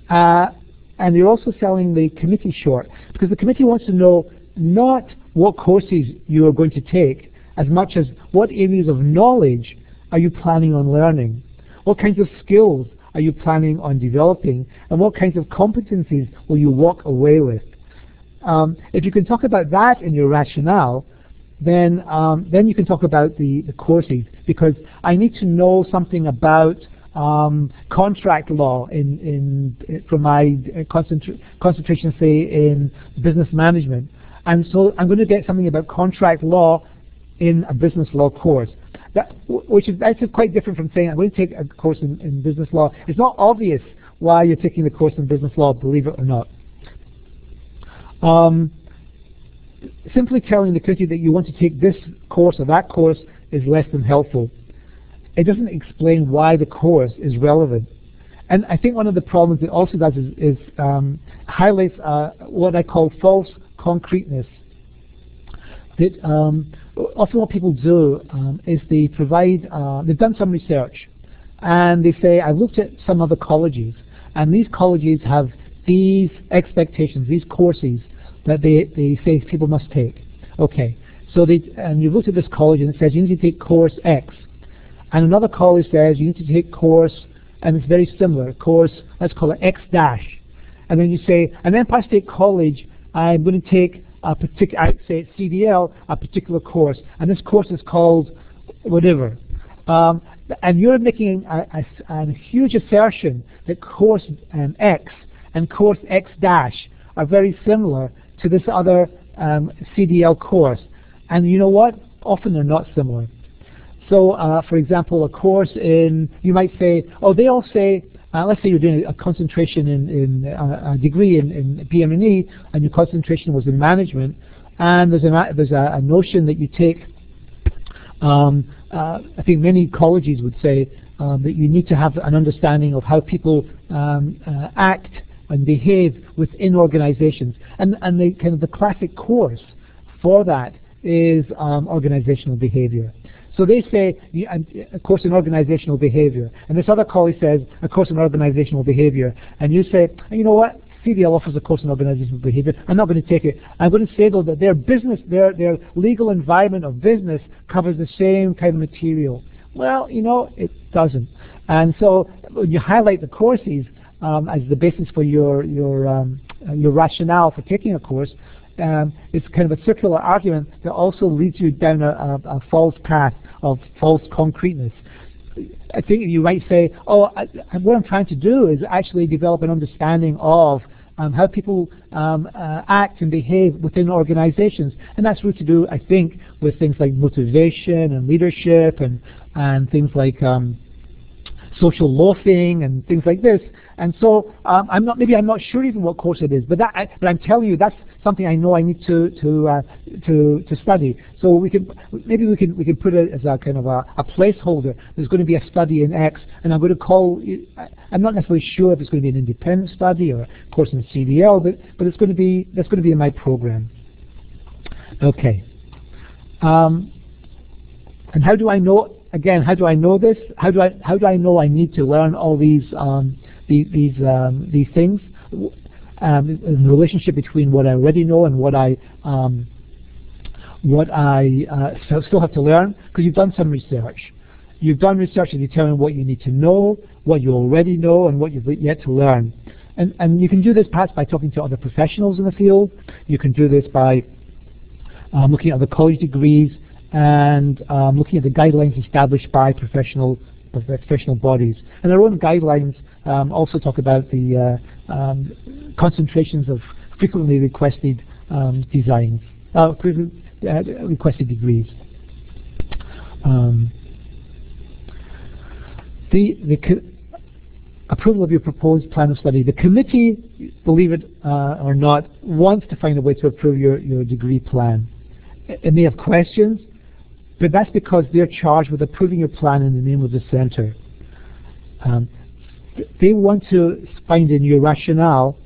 and you're also selling the committee short, because the committee wants to know not what courses you are going to take, as much as what areas of knowledge are you planning on learning? What kinds of skills are you planning on developing? And what kinds of competencies will you walk away with? If you can talk about that in your rationale, then you can talk about the courses, because I need to know something about contract law from my concentration, say, in business management. And so I'm going to get something about contract law in a business law course. That's quite different from saying I'm going to take a course in business law. It's not obvious why you're taking the course in business law, believe it or not. Simply telling the committee that you want to take this course or that course is less than helpful. it doesn't explain why the course is relevant. And I think one of the problems it also does is highlights what I call false concreteness. That often what people do is they provide, they've done some research, and they say, I've looked at some other colleges, and these colleges have these expectations, these courses that they say people must take. Okay, so and you've looked at this college and it says you need to take course X. And another college says you need to take course, and it's very similar, course, let's call it X dash. And then you say, and then Empire State College, I'm going to take a particular, I say it's CDL, a particular course, and this course is called whatever. And you're making a huge assertion that course X and course X dash are very similar to this other CDL course. And you know what? Often they're not similar. So, for example, a course in, you might say, oh, they all say, let's say you're doing a concentration in a degree in PM&E, and your concentration was in management, and there's a notion that you take. I think many colleges would say that you need to have an understanding of how people act and behave within organizations, and the kind of the classic course for that is organizational behavior. So they say a course in organizational behavior, and this other college says a course in organizational behavior, and you say, you know what, CDL offers a course in organizational behavior, I'm not going to take it. I'm going to say though that their business, their legal environment of business covers the same kind of material. Well, you know, it doesn't. And so when you highlight the courses as the basis for your rationale for taking a course, it's kind of a circular argument that also leads you down a false path of false concreteness. I think you might say, oh, what I'm trying to do is actually develop an understanding of how people act and behave within organizations. And that's really to do, I think, with things like motivation and leadership and things like social loafing and things like this. And so I'm not sure even what course it is, but I'm telling you that's something I know I need to study. So maybe we can put it as a kind of a placeholder. There's going to be a study in X, and I'm going to call. I'm not necessarily sure if it's going to be an independent study or a course in CDL, but that's going to be in my program. Okay. And how do I know? Again, how do I know this? How do I know I need to learn all these things? The relationship between what I already know and what I still have to learn, because you've done some research. You've done research to determine what you need to know, what you already know, and what you've yet to learn. And you can do this perhaps by talking to other professionals in the field. You can do this by looking at other college degrees and looking at the guidelines established by professional bodies. And their own guidelines also talk about the concentrations of frequently requested designs, requested degrees. The approval of your proposed plan of study. The committee, believe it or not, wants to find a way to approve your degree plan. It may have questions, but that's because they're charged with approving your plan in the name of the center. They want to find in your rationale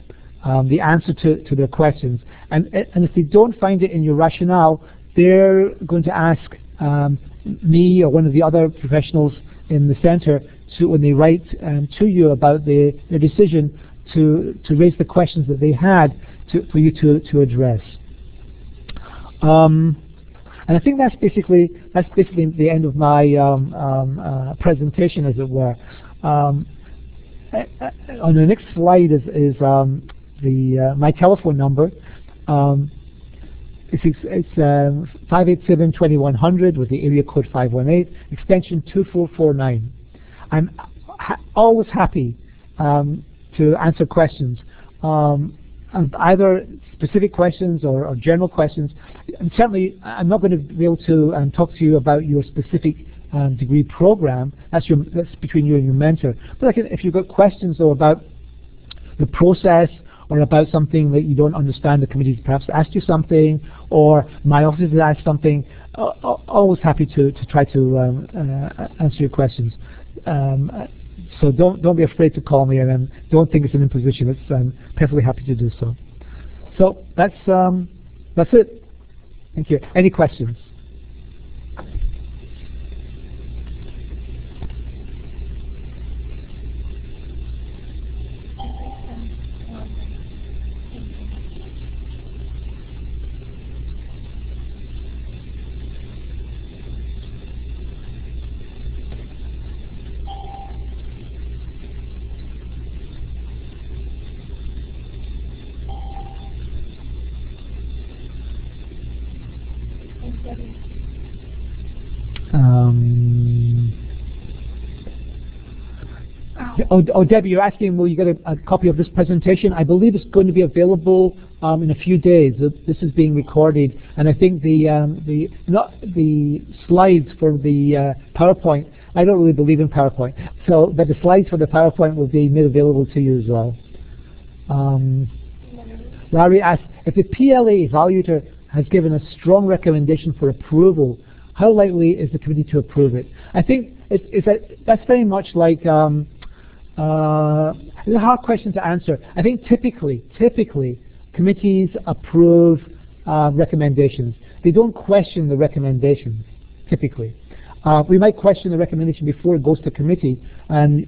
the answer to their questions, and if they don't find it in your rationale, they're going to ask me or one of the other professionals in the center when they write to you about their decision to raise the questions that they had for you to address. And I think that's basically the end of my presentation, as it were. On the next slide is my telephone number. It's 587-2100 with the area code 518, extension 2449. I'm always happy to answer questions, either specific questions or general questions. And certainly, I'm not going to be able to talk to you about your specific degree program. That's between you and your mentor. But if you've got questions though about the process or about something that you don't understand, the committee's perhaps asked you something, or my office has asked something, always happy to try to answer your questions. So don't be afraid to call me, and don't think it's an imposition. I'm perfectly happy to do so. So that's it. Thank you. Any questions? Oh, Debbie, you're asking, will you get a copy of this presentation? I believe it's going to be available in a few days. This is being recorded, and I think the slides for the PowerPoint. I don't really believe in PowerPoint, but the slides for the PowerPoint will be made available to you as well. Larry asked, if the PLA evaluator has given a strong recommendation for approval, how likely is the committee to approve it? I think that's very much like it's a hard question to answer. I think typically committees approve recommendations. They don't question the recommendations, typically. We might question the recommendation before it goes to committee, and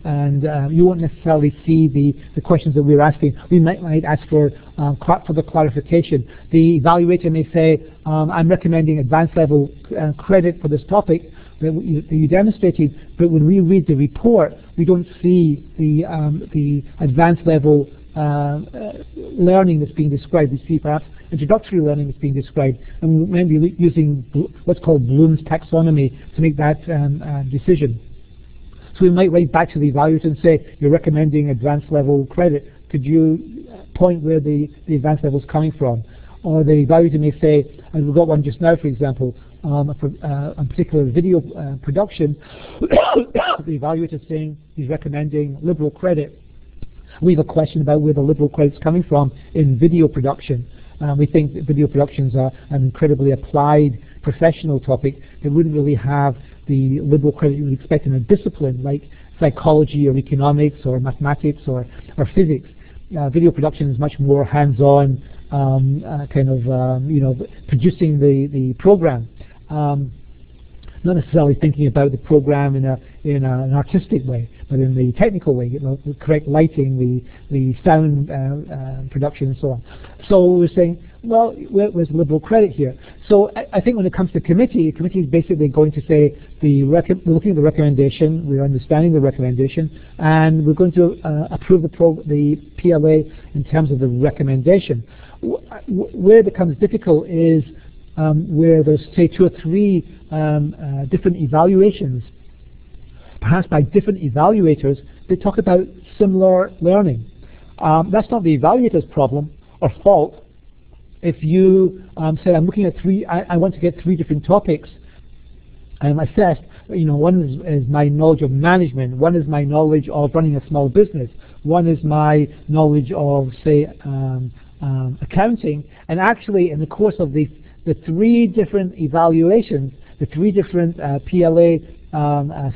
you won't necessarily see the questions that we're asking. We might ask for the clarification. The evaluator may say, I'm recommending advanced level credit for this topic that you demonstrated, but when we read the report, we don't see the advanced level learning that's being described. We see perhaps introductory learning that's being described, and we may be using what's called Bloom's taxonomy to make that decision. So we might write back to the evaluator and say, you're recommending advanced level credit. Could you point where the advanced level is coming from? Or the evaluator may say, and we've got one just now, for example, a particular video production, the evaluator is saying he's recommending liberal credit. We have a question about where the liberal credit is coming from in video production. We think that video productions are an incredibly applied professional topic that wouldn't really have the liberal credit you would expect in a discipline like psychology or economics or mathematics or physics. Video production is much more hands-on, producing the program. Not necessarily thinking about the program in an artistic way, but in the technical way, the correct lighting, the sound production, and so on. So we're saying, well, where's liberal credit here? So I think when it comes to committee is basically going to say we're looking at the recommendation, we're understanding the recommendation, and we're going to approve the PLA in terms of the recommendation. Where it becomes difficult is where there's, say, 2 or 3 different evaluations, perhaps by different evaluators, they talk about similar learning. That's not the evaluator's problem or fault. If you say, I'm looking at I want to get 3 different topics, and I'm assessed, one is my knowledge of management, one is my knowledge of running a small business, one is my knowledge of, say, accounting, and actually in the course of the 3 different evaluations, the 3 different PLA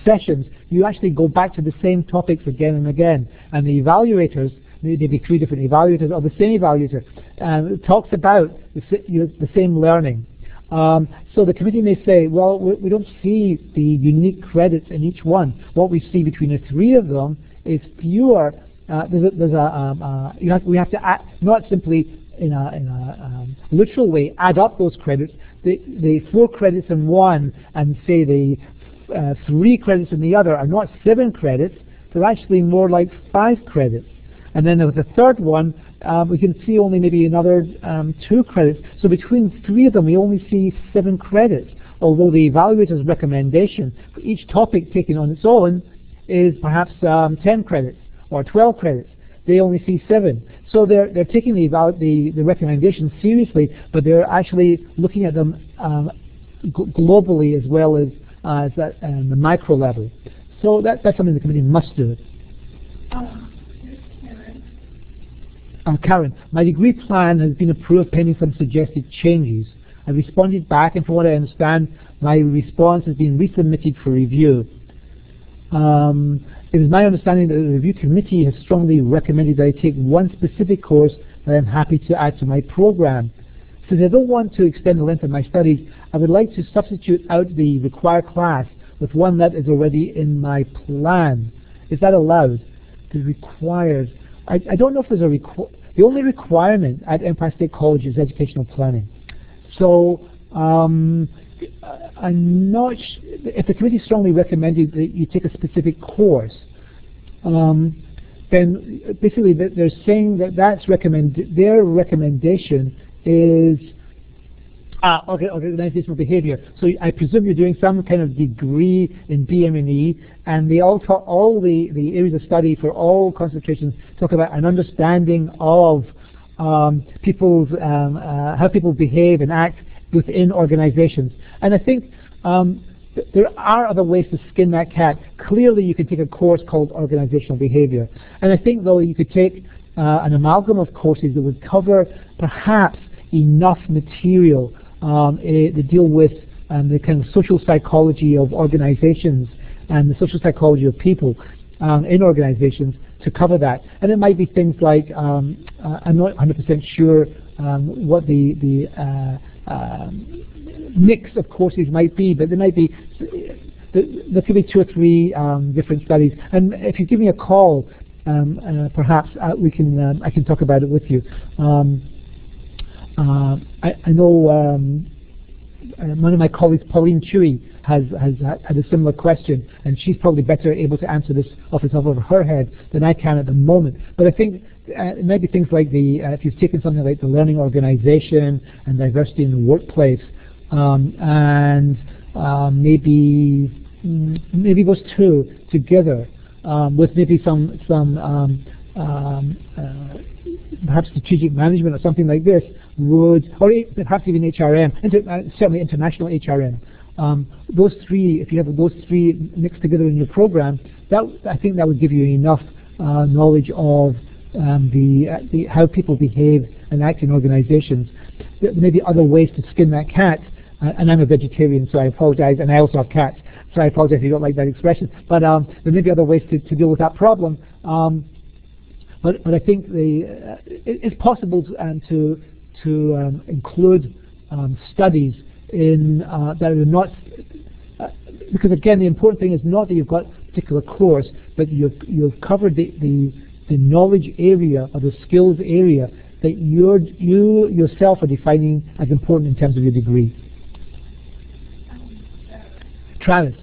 sessions, you actually go back to the same topics again and again. And the evaluators, maybe 3 different evaluators or the same evaluator, talks about the same learning. So the committee may say, well, we don't see the unique credits in each one. What we see between the 3 of them is pure. We have to add, not simply in a literal way, add up those credits. The 4 credits in one and say the 3 credits in the other are not 7 credits. They're actually more like 5 credits. And then with the third one, we can see only maybe another 2 credits. So between 3 of them, we only see 7 credits. Although the evaluator's recommendation for each topic taken on its own is perhaps 10 credits or 12 credits. They only see 7. So they're taking the recommendation seriously, but they're actually looking at them globally as well as at the micro level. So that's something the committee must do. Karen, my degree plan has been approved pending some suggested changes. I responded back, and from what I understand, my response has been resubmitted for review. It is my understanding that the review committee has strongly recommended that I take one specific course that I'm happy to add to my program. Since I don't want to extend the length of my studies, I would like to substitute out the required class with one that is already in my plan. Is that allowed? The required. I don't know if there's a the only requirement at Empire State College is educational planning. So I'm not if the committee strongly recommended that you take a specific course, then basically they're saying that their recommendation is organizational behavior. So I presume you're doing some kind of degree in BM&E, and they all talk, all the areas of study for all concentrations talk about an understanding of people's how people behave and act within organizations. And I think there are other ways to skin that cat. Clearly, you can take a course called organizational behavior, and I think though you could take an amalgam of courses that would cover perhaps enough material to deal with the kind of social psychology of organizations and the social psychology of people in organizations to cover that. And it might be things like, I'm not 100% sure what the mix of courses might be, but there might be, there could be 2 or 3 different studies. And if you give me a call, perhaps we can I can talk about it with you. I know one of my colleagues, Pauline Chewy, has had a similar question, and she's probably better able to answer this off the top of her head than I can at the moment. But I think it might be things like if you've taken something like the learning organization and diversity in the workplace, and maybe those 2 together with maybe some perhaps strategic management or something like this would, or perhaps even HRM, certainly international HRM. Those 3, if you have those 3 mixed together in your program, I think that would give you enough knowledge of how people behave and act in organizations. There may be other ways to skin that cat, and I'm a vegetarian, so I apologize, and I also have cats, so I apologize if you don't like that expression, but there may be other ways to deal with that problem. But I think it's possible to include studies in that are not, because again the important thing is not that you've got a particular course, but you've covered the knowledge area or the skills area that you yourself are defining as important in terms of your degree. Travis.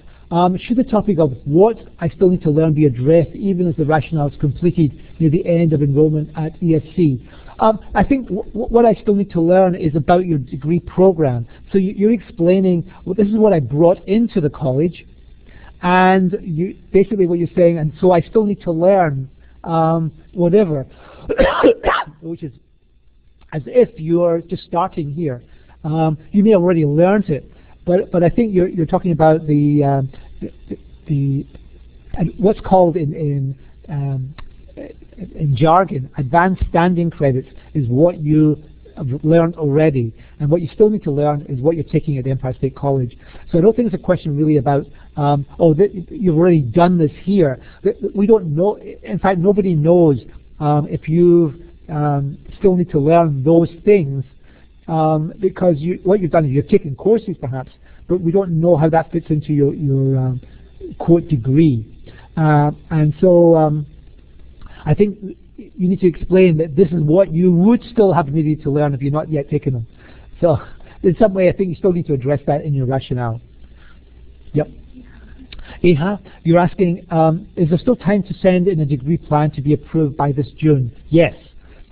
Should the topic of what I still need to learn be addressed even as the rationale is completed near the end of enrollment at ESC? I think what I still need to learn is about your degree program. So you're explaining, well, this is what I brought into the college, and basically what you're saying, and so I still need to learn whatever, which is as if you're just starting here. You may have already learned it, but I think you're talking about the what's called in jargon, advanced standing credits is what you have learned already, and what you still need to learn is what you're taking at Empire State College. So I don't think it's a question really about you've already done this here. We don't know. In fact, nobody knows if you still need to learn those things. Because what you've done is you've taken courses perhaps, but we don't know how that fits into your quote degree. And so I think you need to explain that this is what you would still have needed to learn if you're not yet taken them. So in some way I think you still need to address that in your rationale. Yep. Eha, you're asking, is there still time to send in a degree plan to be approved by this June? Yes.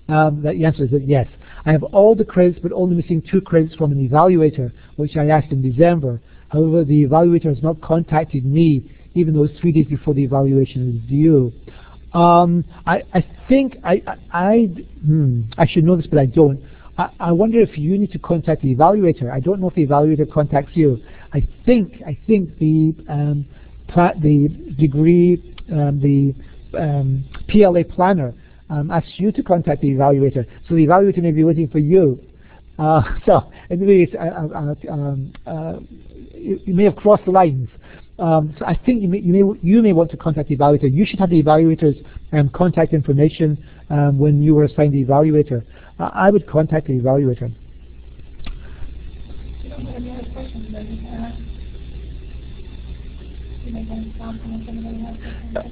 The answer is that yes. I have all the credits, but only missing 2 credits from an evaluator, which I asked in December. However, the evaluator has not contacted me, even though it's 3 days before the evaluation is due. I think I should know this, but I don't. I wonder if you need to contact the evaluator. I don't know if the evaluator contacts you. I think the degree, the PLA planner asks you to contact the evaluator. So the evaluator may be waiting for you. So in ways, you may have crossed the lines. So I think you may want to contact the evaluator. You should have the evaluator's contact information when you were assigned the evaluator. I would contact the evaluator. Any other questions that you have?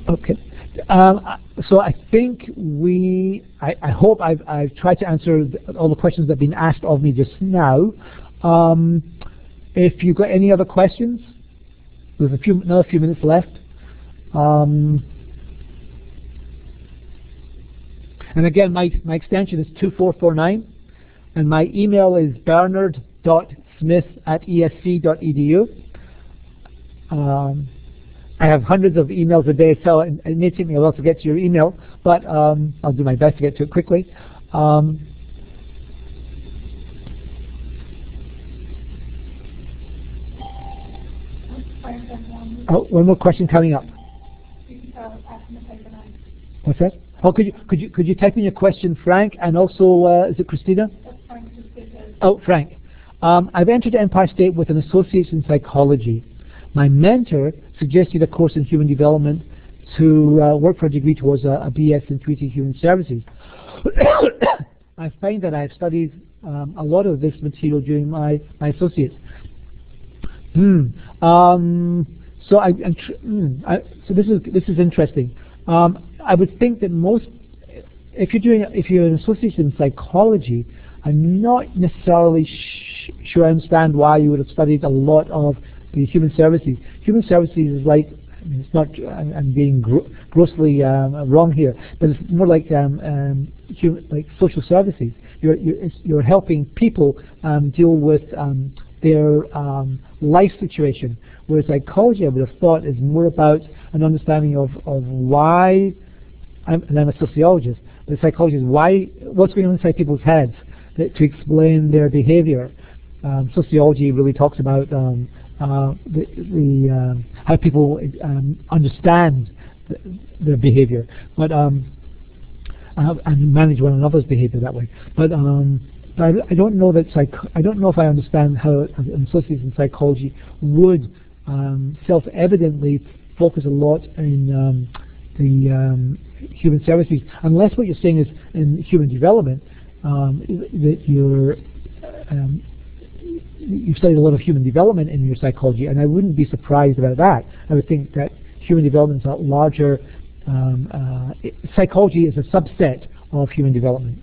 Okay. So I think I hope I've tried to answer all the questions that have been asked of me just now. If you've got any other questions, there's another few minutes left. And again, my extension is 2449, and my email is bernard.smith@esc.edu. I have hundreds of emails a day, so it may take me a while to get to your email, but I'll do my best to get to it quickly. Oh, one more question coming up. What's that? Oh, could you type in your question, Frank, and also is it Christina? Oh, Frank. I've entered Empire State with an associate's in psychology. My mentor suggested a course in human development to work for a degree towards a BS in Treaty Human Services. I find that I've studied a lot of this material during my associates. So so this is interesting. I would think that if you're an associate in psychology, I'm not necessarily sure I understand why you would have studied a lot of the human services. Human services is like, it's not, I'm being grossly wrong here, but it's more like like social services. You're helping people deal with their life situation, whereas psychology, I would have thought, is more about an understanding of why. I'm a sociologist, but psychology is what's going on inside people's heads to explain their behavior. Sociology really talks about how people understand their behavior, but and manage one another's behavior that way. But I don't know that I don't know if I understand how an associate in psychology would self-evidently focus a lot in the human services, unless what you're saying is in human development that you've studied a lot of human development in your psychology, and I wouldn't be surprised about that. I would think that human development is a larger, psychology is a subset of human development.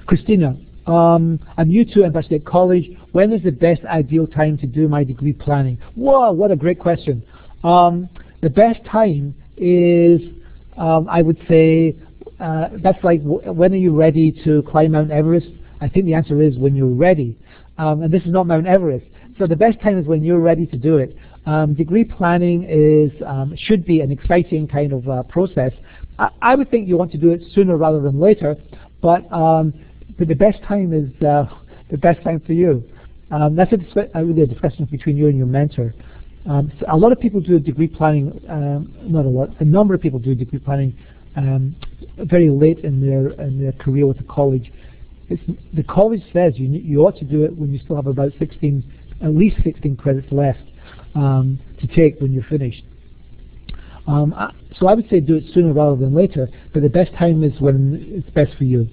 Christina, I'm new to Empire State College. When is the best ideal time to do my degree planning? Whoa, what a great question. The best time is, I would say, that's like, when are you ready to climb Mount Everest? I think the answer is when you're ready. And this is not Mount Everest. So the best time is when you're ready to do it. Degree planning should be an exciting kind of process. I would think you want to do it sooner rather than later, but the best time is the best time for you. That's really a discussion between you and your mentor. So a lot of people do degree planning, not a lot, a number of people do degree planning very late in their career with the college. The college says you ought to do it when you still have about at least 16 credits left to take when you're finished. So I would say do it sooner rather than later, but the best time is when it's best for you.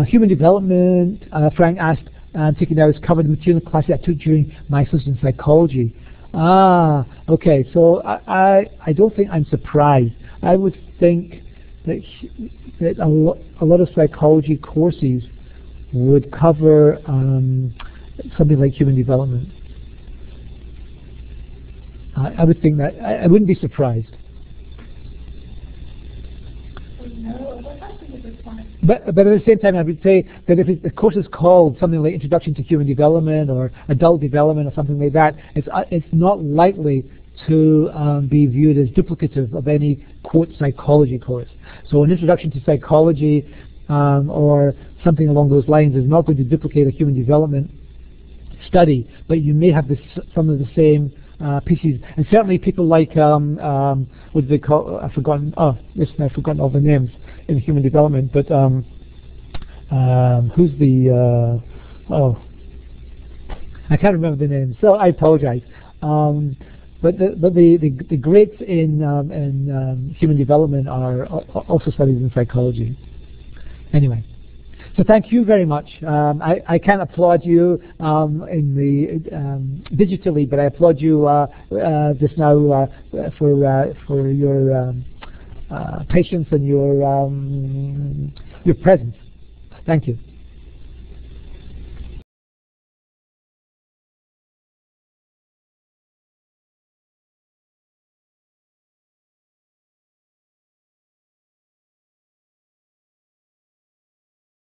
Human development, Frank asked, taking out is covered in material classes I took during my associate in psychology. Okay, so I don't think I'm surprised. I would think that a lot of psychology courses would cover something like human development. I would think that, I wouldn't be surprised. But at the same time, I would say that if the course is called something like Introduction to Human Development or Adult Development or something like that, it's not likely to be viewed as duplicative of any, quote, psychology course. So an Introduction to Psychology or something along those lines is not going to duplicate a human development study, but you may have some of the same pieces, and certainly people like what do they call? I've forgotten. Oh, listen, I've forgotten all the names in human development. But who's the? I can't remember the name, so I apologize. But the greats in human development are also studied in psychology. Anyway. So thank you very much. I can't applaud you digitally, but I applaud you just now for your patience and your presence. Thank you.